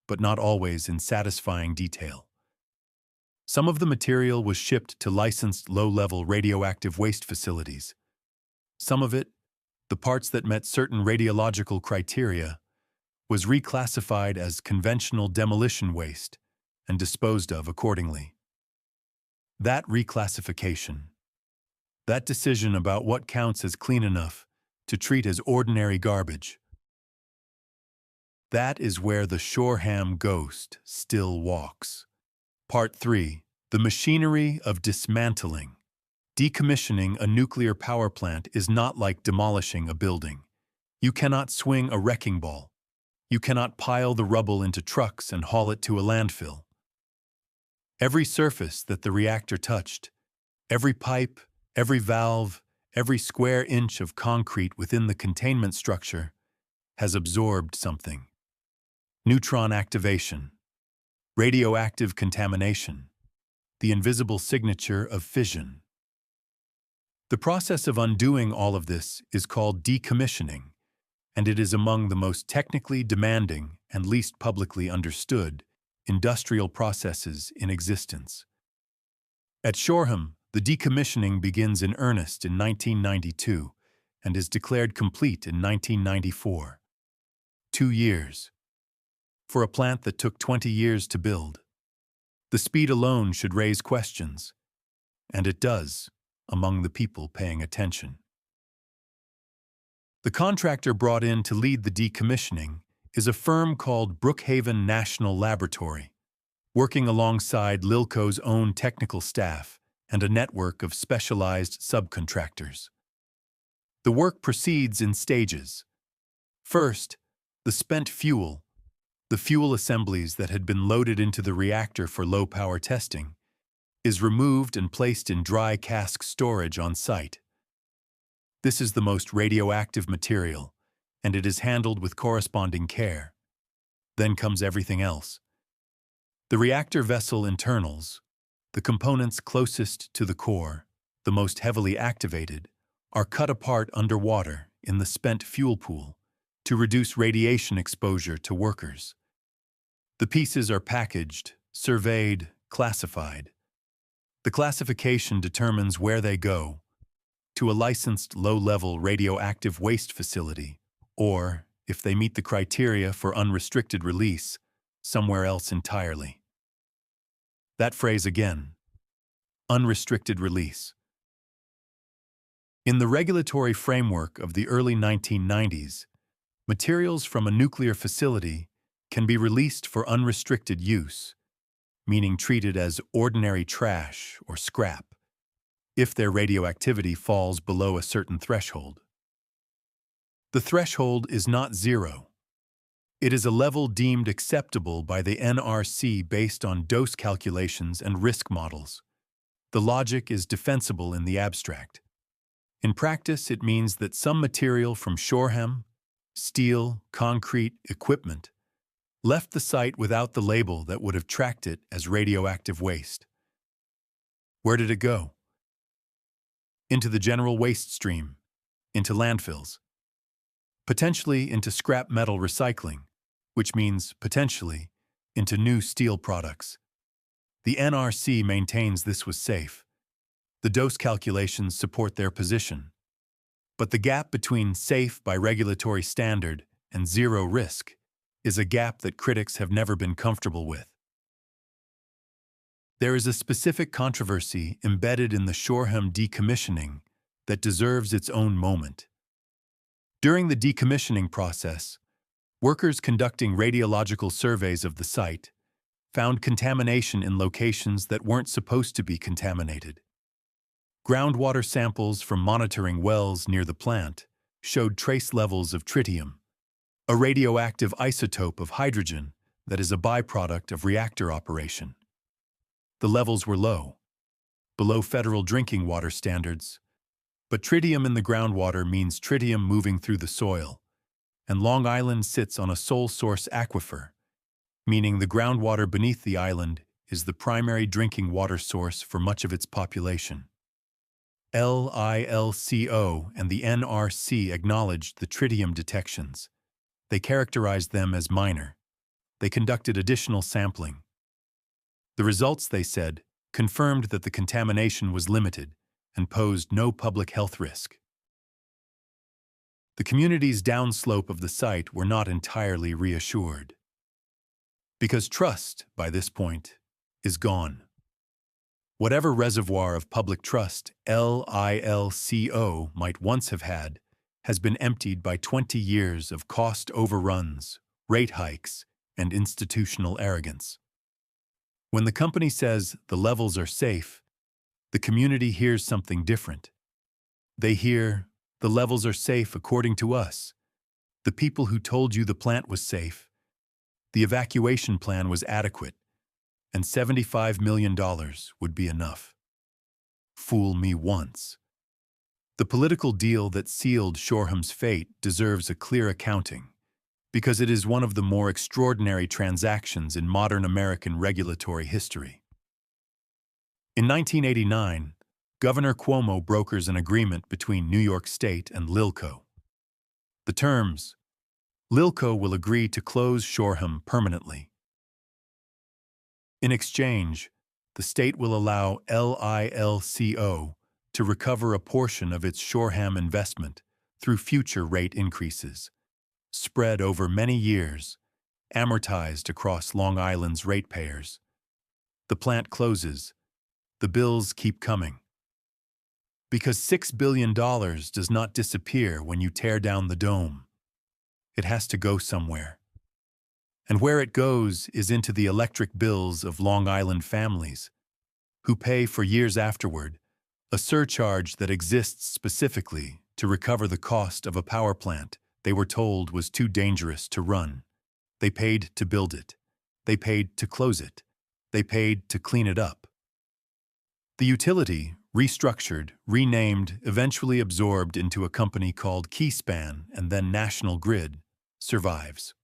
but not always in satisfying detail. Some of the material was shipped to licensed low-level radioactive waste facilities. Some of it, the parts that met certain radiological criteria, was reclassified as conventional demolition waste and disposed of accordingly. That reclassification, that decision about what counts as clean enough to treat as ordinary garbage, that is where the Shoreham ghost still walks. Part 3. The machinery of dismantling. Decommissioning a nuclear power plant is not like demolishing a building. You cannot swing a wrecking ball. You cannot pile the rubble into trucks and haul it to a landfill. Every surface that the reactor touched, every pipe, every valve, every square inch of concrete within the containment structure has absorbed something. Neutron activation, radioactive contamination, the invisible signature of fission. The process of undoing all of this is called decommissioning, and it is among the most technically demanding and least publicly understood industrial processes in existence. At Shoreham, the decommissioning begins in earnest in 1992 and is declared complete in 1994. 2 years. For a plant that took 20 years to build. The speed alone should raise questions, and it does, among the people paying attention. The contractor brought in to lead the decommissioning is a firm called Brookhaven National Laboratory, working alongside LILCO's own technical staff and a network of specialized subcontractors. The work proceeds in stages. First, the spent fuel, the fuel assemblies that had been loaded into the reactor for low-power testing, is removed and placed in dry cask storage on site. This is the most radioactive material, and it is handled with corresponding care. Then comes everything else. The reactor vessel internals, the components closest to the core, the most heavily activated, are cut apart underwater in the spent fuel pool to reduce radiation exposure to workers. The pieces are packaged, surveyed, classified, The classification determines where they go, to a licensed low-level radioactive waste facility, or, if they meet the criteria for unrestricted release, somewhere else entirely. That phrase again, unrestricted release. In the regulatory framework of the early 1990s, materials from a nuclear facility can be released for unrestricted use, meaning treated as ordinary trash or scrap, if their radioactivity falls below a certain threshold. The threshold is not zero. It is a level deemed acceptable by the NRC based on dose calculations and risk models. The logic is defensible in the abstract. In practice, it means that some material from Shoreham, steel, concrete, equipment left the site without the label that would have tracked it as radioactive waste. Where did it go? Into the general waste stream, into landfills, potentially into scrap metal recycling, which means potentially into new steel products. The NRC maintains this was safe. The dose calculations support their position. But the gap between safe by regulatory standard and zero risk is a gap that critics have never been comfortable with. There is a specific controversy embedded in the Shoreham decommissioning that deserves its own moment. During the decommissioning process, workers conducting radiological surveys of the site found contamination in locations that weren't supposed to be contaminated. Groundwater samples from monitoring wells near the plant showed trace levels of tritium, a radioactive isotope of hydrogen that is a byproduct of reactor operation. The levels were low, below federal drinking water standards, but tritium in the groundwater means tritium moving through the soil, and Long Island sits on a sole source aquifer, meaning the groundwater beneath the island is the primary drinking water source for much of its population. LILCO and the NRC acknowledged the tritium detections. They characterized them as minor. They conducted additional sampling. The results, they said, confirmed that the contamination was limited and posed no public health risk. The communities downslope of the site were not entirely reassured. Because trust, by this point, is gone. Whatever reservoir of public trust LILCO might once have had has been emptied by 20 years of cost overruns, rate hikes, and institutional arrogance. When the company says the levels are safe, the community hears something different. They hear, the levels are safe according to us. The people who told you the plant was safe. The evacuation plan was adequate, and $75 million would be enough. Fool me once. The political deal that sealed Shoreham's fate deserves a clear accounting, because it is one of the more extraordinary transactions in modern American regulatory history. In 1989, Governor Cuomo brokers an agreement between New York State and LILCO. The terms: LILCO will agree to close Shoreham permanently. In exchange, the state will allow LILCO to recover a portion of its Shoreham investment through future rate increases, spread over many years, amortized across Long Island's ratepayers. The plant closes. The bills keep coming. Because $6 billion does not disappear when you tear down the dome. It has to go somewhere. And where it goes is into the electric bills of Long Island families, who pay for years afterward a surcharge that exists specifically to recover the cost of a power plant they were told was too dangerous to run. They paid to build it. They paid to close it. They paid to clean it up. The utility, restructured, renamed, eventually absorbed into a company called Keyspan and then National Grid, survives.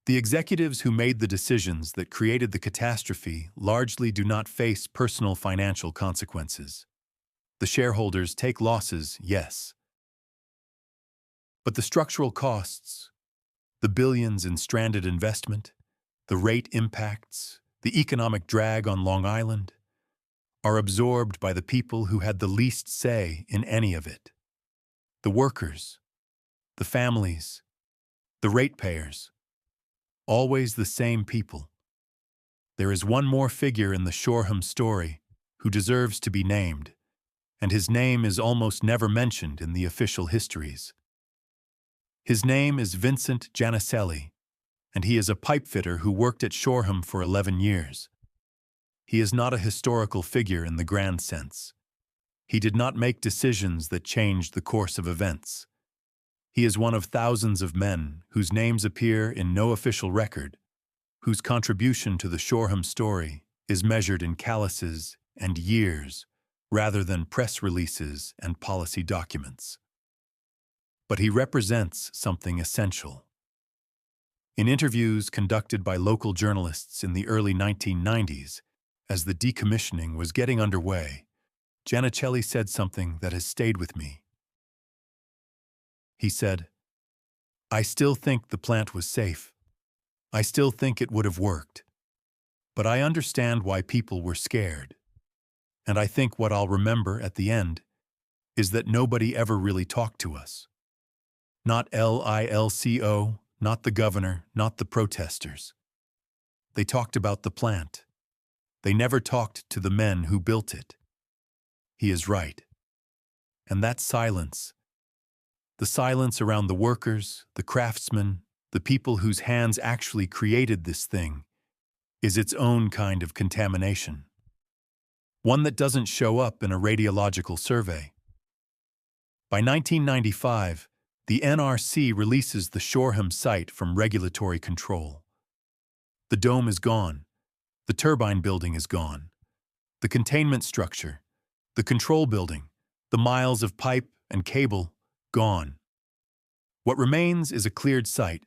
The executives who made the decisions that created the catastrophe largely do not face personal financial consequences. The shareholders take losses, yes. But the structural costs, the billions in stranded investment, the rate impacts, the economic drag on Long Island, are absorbed by the people who had the least say in any of it. The workers, the families, the ratepayers, always the same people. There is one more figure in the Shoreham story who deserves to be named, and his name is almost never mentioned in the official histories. His name is Vincent Gianicelli, and he is a pipefitter who worked at Shoreham for 11 years. He is not a historical figure in the grand sense. He did not make decisions that changed the course of events. He is one of thousands of men whose names appear in no official record, whose contribution to the Shoreham story is measured in calluses and years rather than press releases and policy documents. But he represents something essential. In interviews conducted by local journalists in the early 1990s, as the decommissioning was getting underway, Gianicelli said something that has stayed with me. He said, "I still think the plant was safe. I still think it would have worked. But I understand why people were scared. And I think what I'll remember at the end is that nobody ever really talked to us. Not LILCO, not the governor, not the protesters. They talked about the plant. They never talked to the men who built it." He is right. And that silence, the silence around the workers, the craftsmen, the people whose hands actually created this thing, is its own kind of contamination. One that doesn't show up in a radiological survey. By 1995, the NRC releases the Shoreham site from regulatory control. The dome is gone. The turbine building is gone. The containment structure, the control building, the miles of pipe and cable, gone. What remains is a cleared site,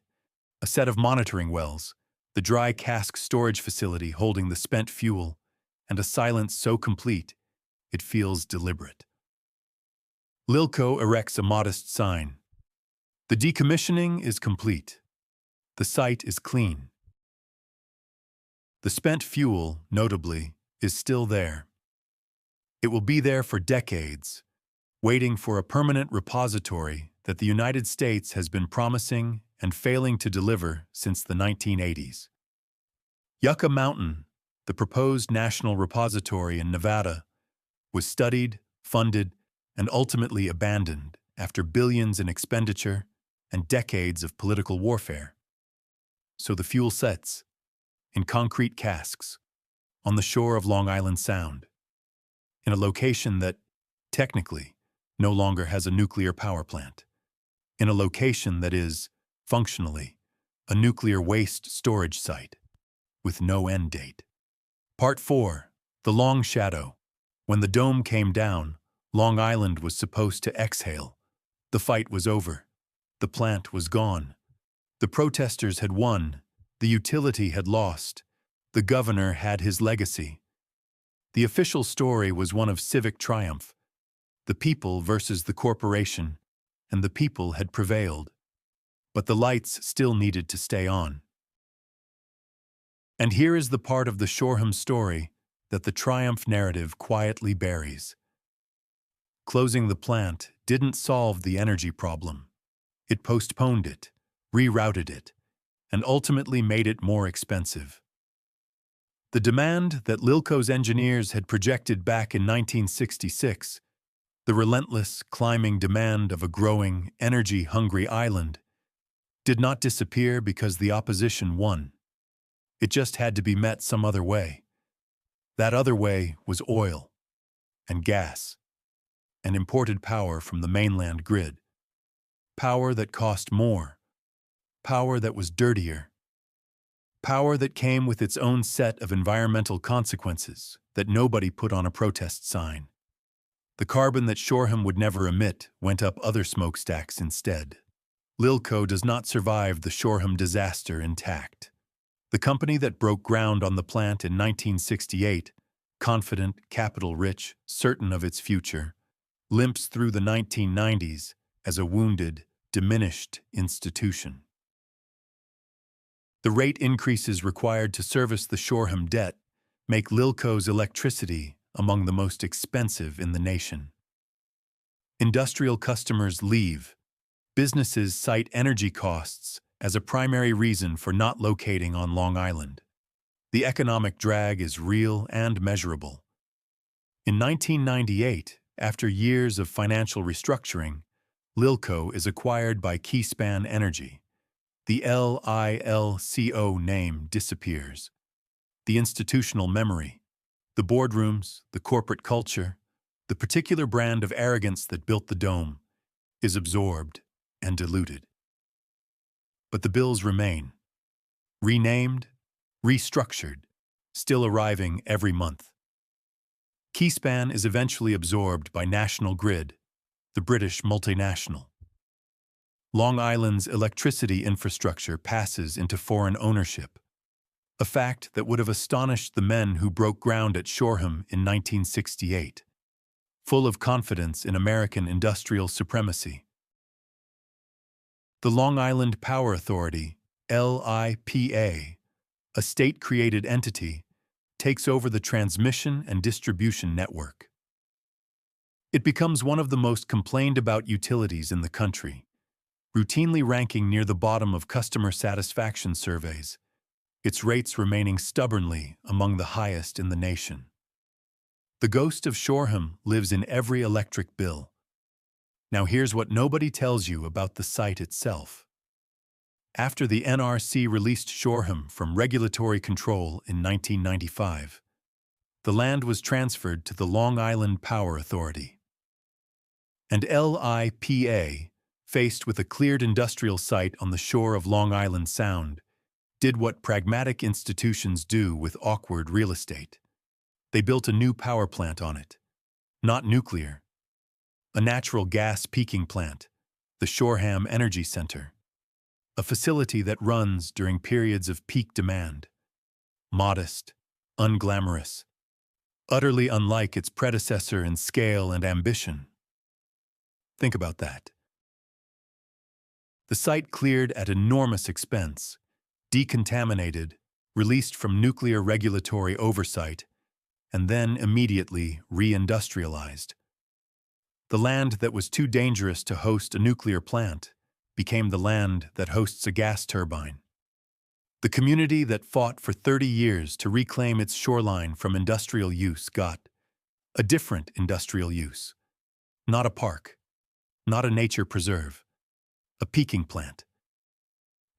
a set of monitoring wells, the dry cask storage facility holding the spent fuel, and a silence so complete it feels deliberate. LILCO erects a modest sign. The decommissioning is complete. The site is clean. The spent fuel, notably, is still there. It will be there for decades, waiting for a permanent repository that the United States has been promising and failing to deliver since the 1980s. Yucca Mountain, the proposed national repository in Nevada, was studied, funded, and ultimately abandoned after billions in expenditure and decades of political warfare. So the fuel sits, in concrete casks, on the shore of Long Island Sound, in a location that, technically, no longer has a nuclear power plant, in a location that is, functionally, a nuclear waste storage site, with no end date. Part 4. The Long Shadow. When the dome came down, Long Island was supposed to exhale. The fight was over. The plant was gone. The protesters had won. The utility had lost. The governor had his legacy. The official story was one of civic triumph. The people versus the corporation, and the people had prevailed. But the lights still needed to stay on. And here is the part of the Shoreham story that the triumph narrative quietly buries. Closing the plant didn't solve the energy problem. It postponed it, rerouted it, and ultimately made it more expensive. The demand that LILCO's engineers had projected back in 1966, the relentless, climbing demand of a growing, energy-hungry island, did not disappear because the opposition won. It just had to be met some other way. That other way was oil, and gas, and imported power from the mainland grid. Power that cost more. Power that was dirtier. Power that came with its own set of environmental consequences that nobody put on a protest sign. The carbon that Shoreham would never emit went up other smokestacks instead. LILCO does not survive the Shoreham disaster intact. The company that broke ground on the plant in 1968, confident, capital-rich, certain of its future, limps through the 1990s as a wounded, diminished institution. The rate increases required to service the Shoreham debt make LILCO's electricity among the most expensive in the nation. Industrial customers leave. Businesses cite energy costs as a primary reason for not locating on Long Island. The economic drag is real and measurable. In 1998, after years of financial restructuring, LILCO is acquired by Keyspan Energy. The LILCO name disappears. The institutional memory, the boardrooms, the corporate culture, the particular brand of arrogance that built the dome, is absorbed and diluted. But the bills remain, renamed, restructured, still arriving every month. Keyspan is eventually absorbed by National Grid, the British multinational. Long Island's electricity infrastructure passes into foreign ownership, a fact that would have astonished the men who broke ground at Shoreham in 1968, full of confidence in American industrial supremacy. The Long Island Power Authority, LIPA, a state-created entity, takes over the transmission and distribution network. It becomes one of the most complained-about utilities in the country, routinely ranking near the bottom of customer satisfaction surveys, its rates remaining stubbornly among the highest in the nation. The ghost of Shoreham lives in every electric bill. Now here's what nobody tells you about the site itself. After the NRC released Shoreham from regulatory control in 1995, the land was transferred to the Long Island Power Authority. And LIPA, faced with a cleared industrial site on the shore of Long Island Sound, did what pragmatic institutions do with awkward real estate. They built a new power plant on it. Not nuclear. A natural gas peaking plant, the Shoreham Energy Center. A facility that runs during periods of peak demand. Modest, unglamorous, utterly unlike its predecessor in scale and ambition. Think about that. The site cleared at enormous expense, decontaminated, released from nuclear regulatory oversight, and then immediately re-industrialized. The land that was too dangerous to host a nuclear plant became the land that hosts a gas turbine. The community that fought for 30 years to reclaim its shoreline from industrial use got a different industrial use. Not a park, not a nature preserve, a peaking plant.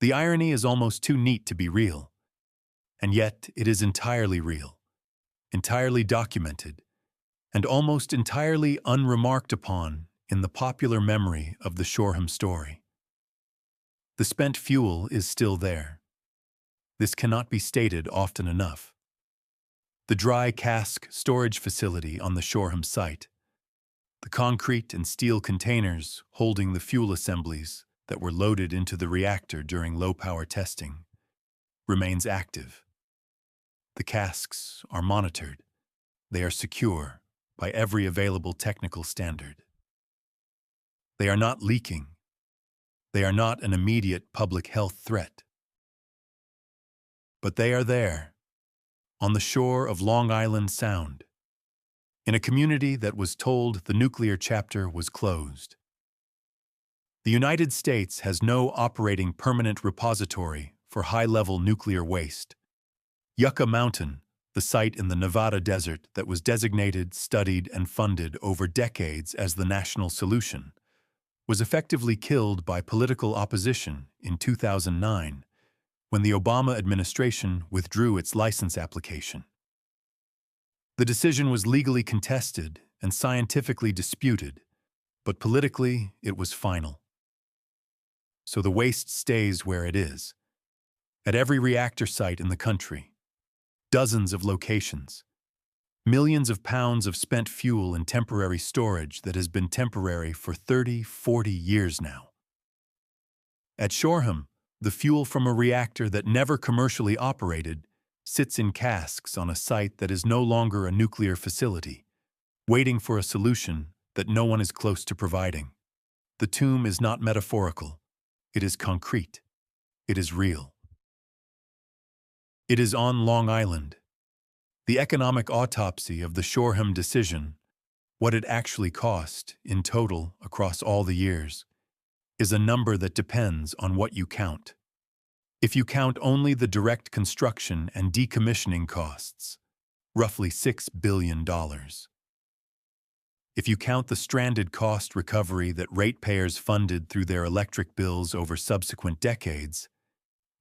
The irony is almost too neat to be real, and yet it is entirely real, entirely documented, and almost entirely unremarked upon in the popular memory of the Shoreham story. The spent fuel is still there. This cannot be stated often enough. The dry cask storage facility on the Shoreham site, the concrete and steel containers holding the fuel assemblies that were loaded into the reactor during low-power testing, remains active. The casks are monitored. They are secure by every available technical standard. They are not leaking. They are not an immediate public health threat. But they are there, on the shore of Long Island Sound, in a community that was told the nuclear chapter was closed. The United States has no operating permanent repository for high-level nuclear waste. Yucca Mountain, the site in the Nevada desert that was designated, studied, and funded over decades as the national solution, was effectively killed by political opposition in 2009 when the Obama administration withdrew its license application. The decision was legally contested and scientifically disputed, but politically it was final. So the waste stays where it is, at every reactor site in the country, dozens of locations, millions of pounds of spent fuel in temporary storage that has been temporary for 30, 40 years now. At Shoreham, the fuel from a reactor that never commercially operated sits in casks on a site that is no longer a nuclear facility, waiting for a solution that no one is close to providing. The tomb is not metaphorical. It is concrete. It is real. It is on Long Island. The economic autopsy of the Shoreham decision, what it actually cost in total across all the years, is a number that depends on what you count. If you count only the direct construction and decommissioning costs, roughly $6 billion. If you count the stranded cost recovery that ratepayers funded through their electric bills over subsequent decades,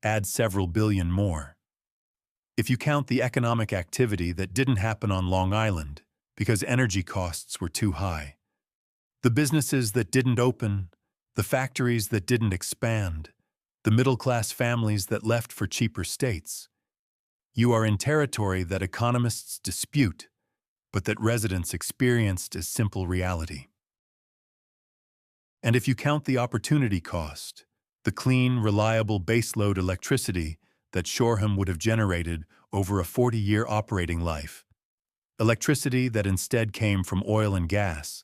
add several billion more. If you count the economic activity that didn't happen on Long Island because energy costs were too high, the businesses that didn't open, the factories that didn't expand, the middle-class families that left for cheaper states, you are in territory that economists dispute, but that residents experienced as simple reality. And if you count the opportunity cost, the clean, reliable baseload electricity that Shoreham would have generated over a 40-year operating life, electricity that instead came from oil and gas,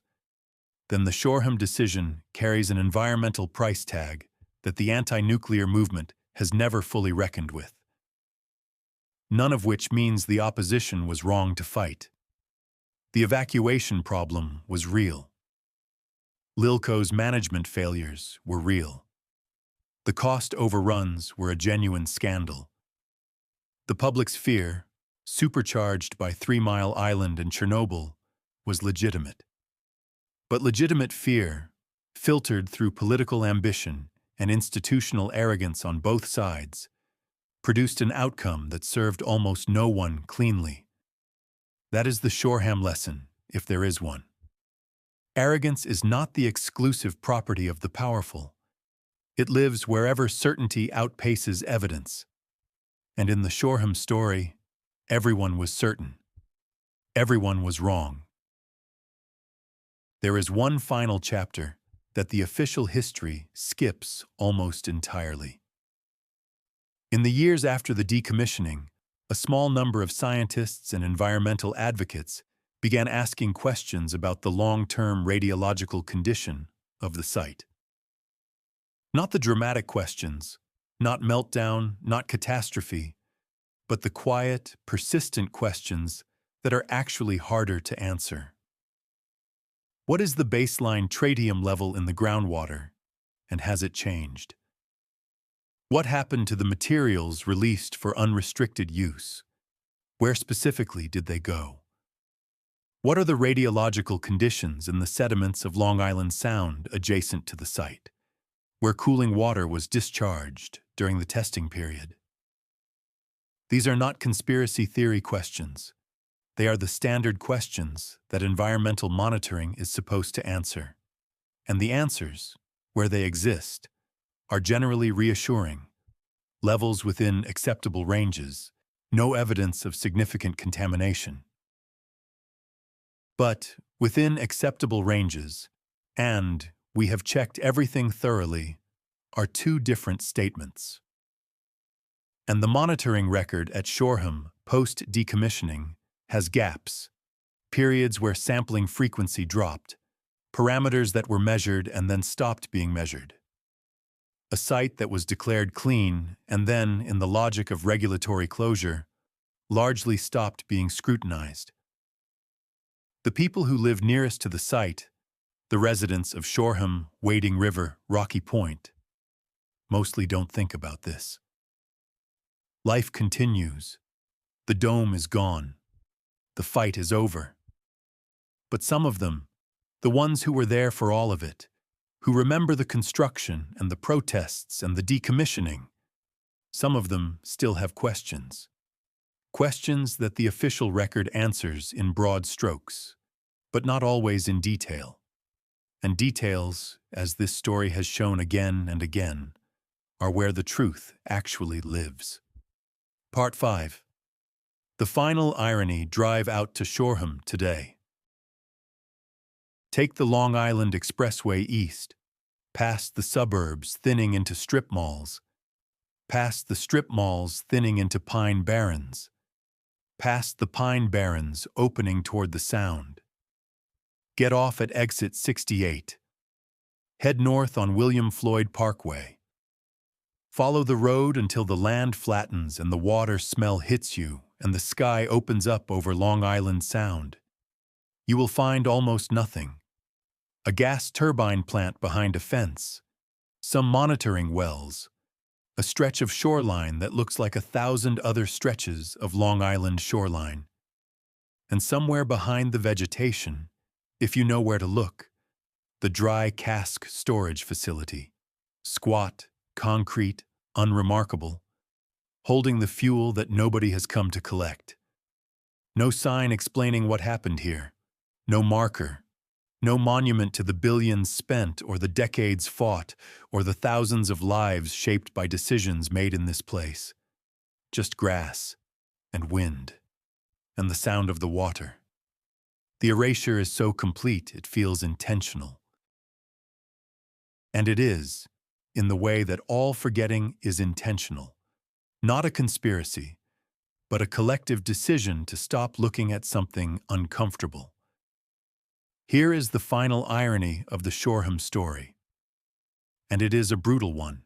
then the Shoreham decision carries an environmental price tag that the anti-nuclear movement has never fully reckoned with. None of which means the opposition was wrong to fight. The evacuation problem was real. LILCO's management failures were real. The cost overruns were a genuine scandal. The public's fear, supercharged by 3 Mile Island and Chernobyl, was legitimate. But legitimate fear, filtered through political ambition and institutional arrogance on both sides, produced an outcome that served almost no one cleanly. That is the Shoreham lesson, if there is one. Arrogance is not the exclusive property of the powerful. It lives wherever certainty outpaces evidence. And in the Shoreham story, everyone was certain. Everyone was wrong. There is one final chapter that the official history skips almost entirely. In the years after the decommissioning, a small number of scientists and environmental advocates began asking questions about the long-term radiological condition of the site. Not the dramatic questions, not meltdown, not catastrophe, but the quiet, persistent questions that are actually harder to answer. What is the baseline tritium level in the groundwater, and has it changed? What happened to the materials released for unrestricted use? Where specifically did they go? What are the radiological conditions in the sediments of Long Island Sound adjacent to the site, where cooling water was discharged during the testing period? These are not conspiracy theory questions. They are the standard questions that environmental monitoring is supposed to answer. And the answers, where they exist, are generally reassuring. Levels within acceptable ranges, no evidence of significant contamination. But within acceptable ranges, and we have checked everything thoroughly, are two different statements. And the monitoring record at Shoreham post-decommissioning has gaps, periods where sampling frequency dropped, parameters that were measured and then stopped being measured. A site that was declared clean and then, in the logic of regulatory closure, largely stopped being scrutinized. The people who live nearest to the site, the residents of Shoreham, Wading River, Rocky Point, mostly don't think about this. Life continues. The dome is gone. The fight is over. But some of them, the ones who were there for all of it, who remember the construction and the protests and the decommissioning, some of them still have questions. Questions that the official record answers in broad strokes, but not always in detail. And details, as this story has shown again and again, are where the truth actually lives. Part 5. The final irony drive out to Shoreham today. Take the Long Island Expressway east, past the suburbs thinning into strip malls, past the strip malls thinning into Pine Barrens, past the Pine Barrens opening toward the Sound. Get off at exit 68. Head north on William Floyd Parkway. Follow the road until the land flattens and the water smell hits you and the sky opens up over Long Island Sound, you will find almost nothing. A gas turbine plant behind a fence, some monitoring wells, a stretch of shoreline that looks like 1,000 other stretches of Long Island shoreline. And somewhere behind the vegetation, if you know where to look, the dry cask storage facility, squat, concrete, unremarkable, holding the fuel that nobody has come to collect. No sign explaining what happened here, no marker, no monument to the billions spent or the decades fought or the thousands of lives shaped by decisions made in this place. Just grass and wind and the sound of the water. The erasure is so complete it feels intentional. And it is, in the way that all forgetting is intentional. Not a conspiracy, but a collective decision to stop looking at something uncomfortable. Here is the final irony of the Shoreham story. And it is a brutal one.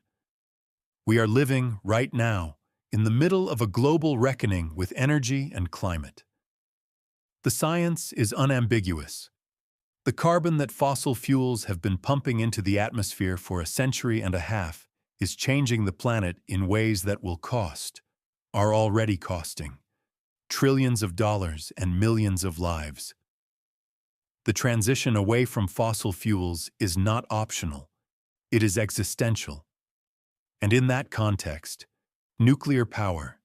We are living, right now, in the middle of a global reckoning with energy and climate. The science is unambiguous. The carbon that fossil fuels have been pumping into the atmosphere for a century and a half is changing the planet in ways that will cost, are already costing, trillions of dollars and millions of lives. The transition away from fossil fuels is not optional, it is existential. And in that context, nuclear power,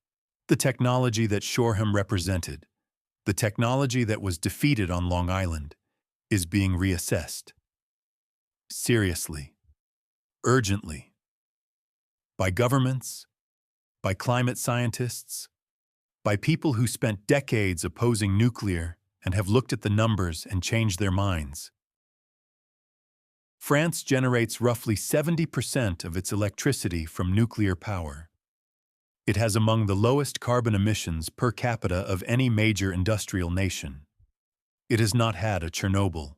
the technology that Shoreham represented, the technology that was defeated on Long Island, is being reassessed. Seriously, urgently. By governments, by climate scientists, by people who spent decades opposing nuclear and have looked at the numbers and changed their minds. France generates roughly 70% of its electricity from nuclear power. It has among the lowest carbon emissions per capita of any major industrial nation. It has not had a Chernobyl.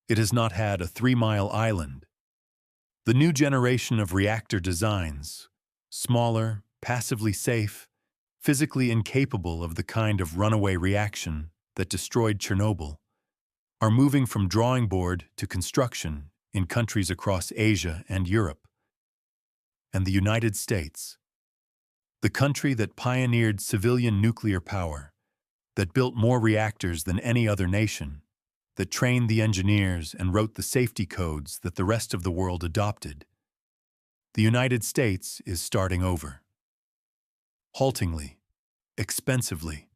It has not had a 3-mile island. The new generation of reactor designs, smaller, passively safe, physically incapable of the kind of runaway reaction that destroyed Chernobyl, are moving from drawing board to construction in countries across Asia and Europe. And the United States, the country that pioneered civilian nuclear power, that built more reactors than any other nation, that trained the engineers and wrote the safety codes that the rest of the world adopted. The United States is starting over. Haltingly, expensively.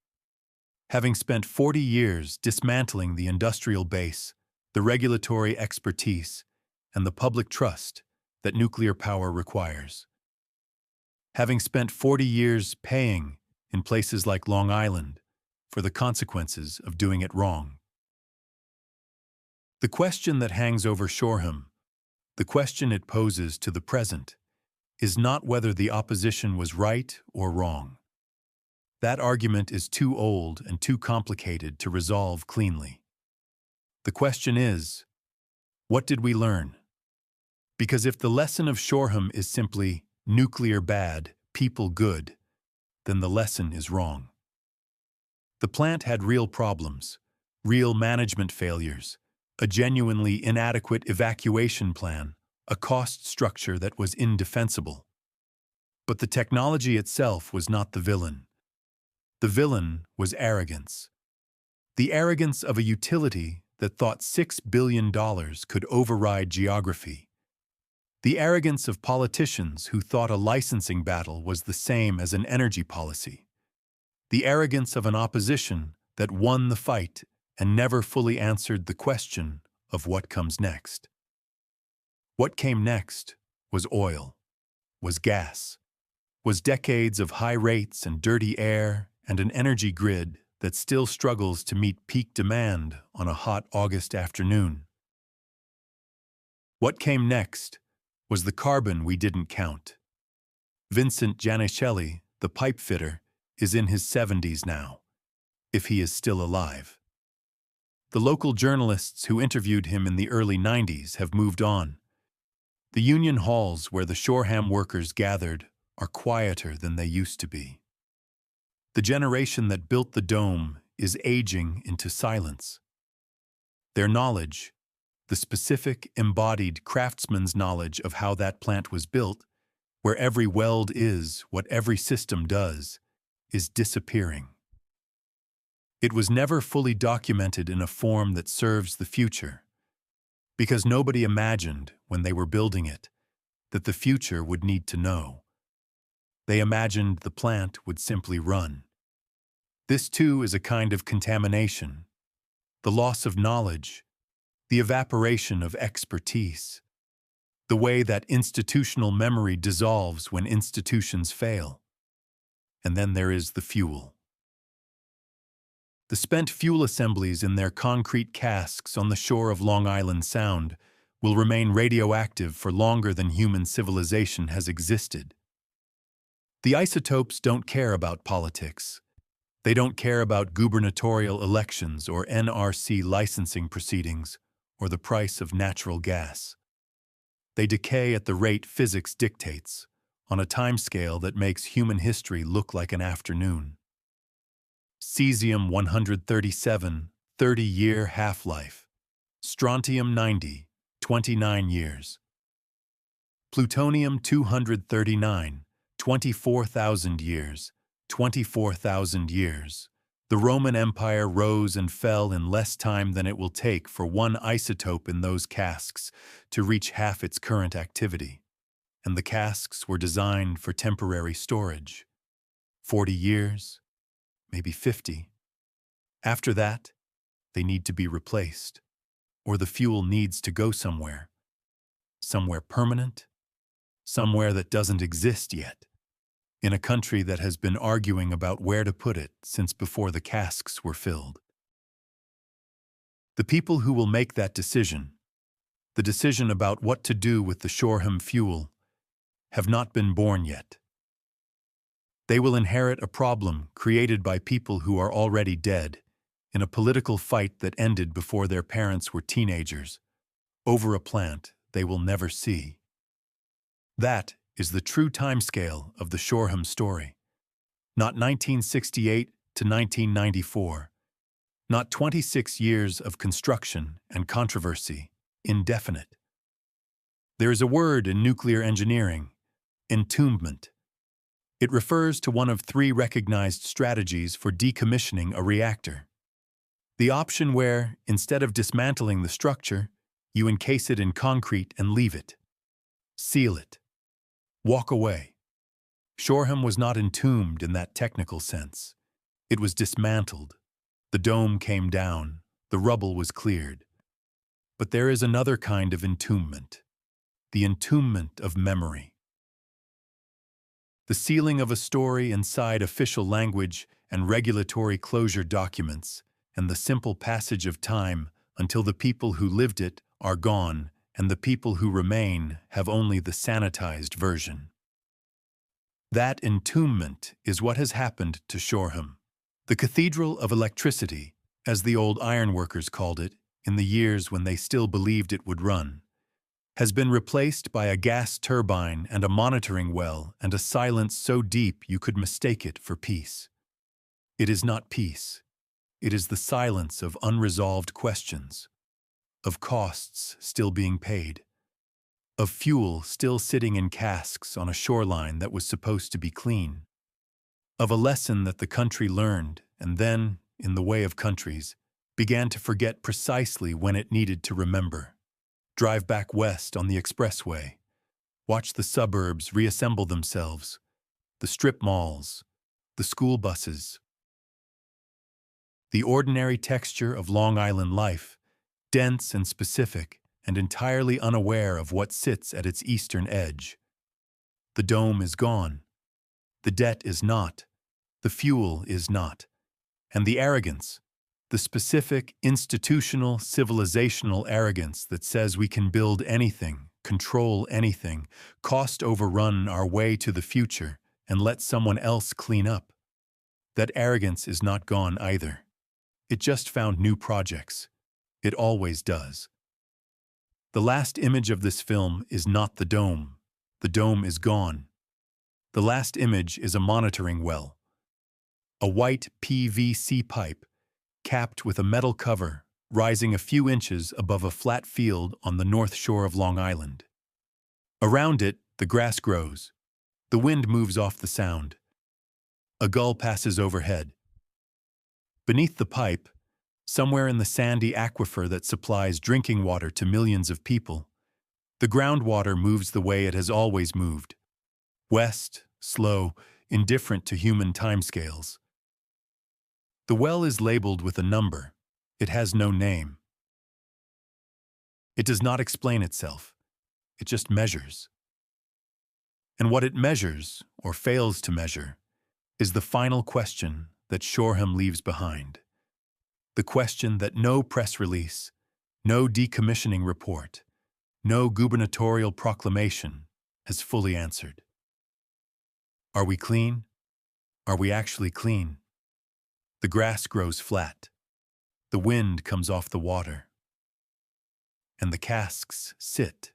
Having spent 40 years dismantling the industrial base, the regulatory expertise, and the public trust that nuclear power requires. Having spent 40 years paying, in places like Long Island, for the consequences of doing it wrong. The question that hangs over Shoreham, the question it poses to the present, is not whether the opposition was right or wrong. That argument is too old and too complicated to resolve cleanly. The question is, what did we learn? Because if the lesson of Shoreham is simply nuclear bad, people good, then the lesson is wrong. The plant had real problems, real management failures, a genuinely inadequate evacuation plan, a cost structure that was indefensible. But the technology itself was not the villain. The villain was arrogance. The arrogance of a utility that thought $6 billion could override geography. The arrogance of politicians who thought a licensing battle was the same as an energy policy. The arrogance of an opposition that won the fight and never fully answered the question of what comes next. What came next was oil, was gas, was decades of high rates and dirty air and an energy grid that still struggles to meet peak demand on a hot August afternoon. What came next was the carbon we didn't count. Vincent Gianichelli, the pipe fitter, is in his 70s now, if he is still alive. The local journalists who interviewed him in the early 90s have moved on. The union halls where the Shoreham workers gathered are quieter than they used to be. The generation that built the dome is aging into silence. Their knowledge, the specific, embodied craftsman's knowledge of how that plant was built, where every weld is, what every system does, is disappearing. It was never fully documented in a form that serves the future, because nobody imagined, when they were building it, that the future would need to know. They imagined the plant would simply run. This too is a kind of contamination, the loss of knowledge, the evaporation of expertise, the way that institutional memory dissolves when institutions fail. And then there is the fuel. The spent fuel assemblies in their concrete casks on the shore of Long Island Sound will remain radioactive for longer than human civilization has existed. The isotopes don't care about politics. They don't care about gubernatorial elections or NRC licensing proceedings or the price of natural gas. They decay at the rate physics dictates, on a timescale that makes human history look like an afternoon. Cesium-137, 30-year half-life. Strontium-90, 29 years. Plutonium-239, 24,000 years, 24,000 years. The Roman Empire rose and fell in less time than it will take for one isotope in those casks to reach half its current activity. And the casks were designed for temporary storage. 40 years, maybe 50. After that, they need to be replaced, or the fuel needs to go somewhere. Somewhere permanent, somewhere that doesn't exist yet, in a country that has been arguing about where to put it since before the casks were filled. The people who will make that decision, the decision about what to do with the Shoreham fuel, have not been born yet. They will inherit a problem created by people who are already dead, in a political fight that ended before their parents were teenagers, over a plant they will never see. That is the true timescale of the Shoreham story. Not 1968 to 1994. Not 26 years of construction and controversy, indefinite. There is a word in nuclear engineering, entombment. It refers to one of 3 recognized strategies for decommissioning a reactor. The option where, instead of dismantling the structure, you encase it in concrete and leave it. Seal it. Walk away. Shoreham was not entombed in that technical sense. It was dismantled. The dome came down. The rubble was cleared. But there is another kind of entombment, the entombment of memory. The sealing of a story inside official language and regulatory closure documents, and the simple passage of time until the people who lived it are gone and the people who remain have only the sanitized version. That entombment is what has happened to Shoreham. The Cathedral of Electricity, as the old ironworkers called it in the years when they still believed it would run, has been replaced by a gas turbine and a monitoring well and a silence so deep you could mistake it for peace. It is not peace. It is the silence of unresolved questions, of costs still being paid, of fuel still sitting in casks on a shoreline that was supposed to be clean, of a lesson that the country learned and then, in the way of countries, began to forget precisely when it needed to remember. Drive back west on the expressway. Watch the suburbs reassemble themselves, the strip malls, the school buses. The ordinary texture of Long Island life, dense and specific and entirely unaware of what sits at its eastern edge. The dome is gone. The debt is not. The fuel is not. And the arrogance, the specific, institutional, civilizational arrogance that says we can build anything, control anything, cost overrun our way to the future, and let someone else clean up. That arrogance is not gone either. It just found new projects. It always does. The last image of this film is not the dome. The dome is gone. The last image is a monitoring well. A white PVC pipe, capped with a metal cover, rising a few inches above a flat field on the north shore of Long Island. Around it, the grass grows. The wind moves off the sound. A gull passes overhead. Beneath the pipe, somewhere in the sandy aquifer that supplies drinking water to millions of people, the groundwater moves the way it has always moved. West, slow, indifferent to human timescales. The well is labeled with a number. It has no name. It does not explain itself. It just measures. And what it measures, or fails to measure, is the final question that Shoreham leaves behind. The question that no press release, no decommissioning report, no gubernatorial proclamation has fully answered. Are we clean? Are we actually clean? The grass grows flat. The wind comes off the water. And the casks sit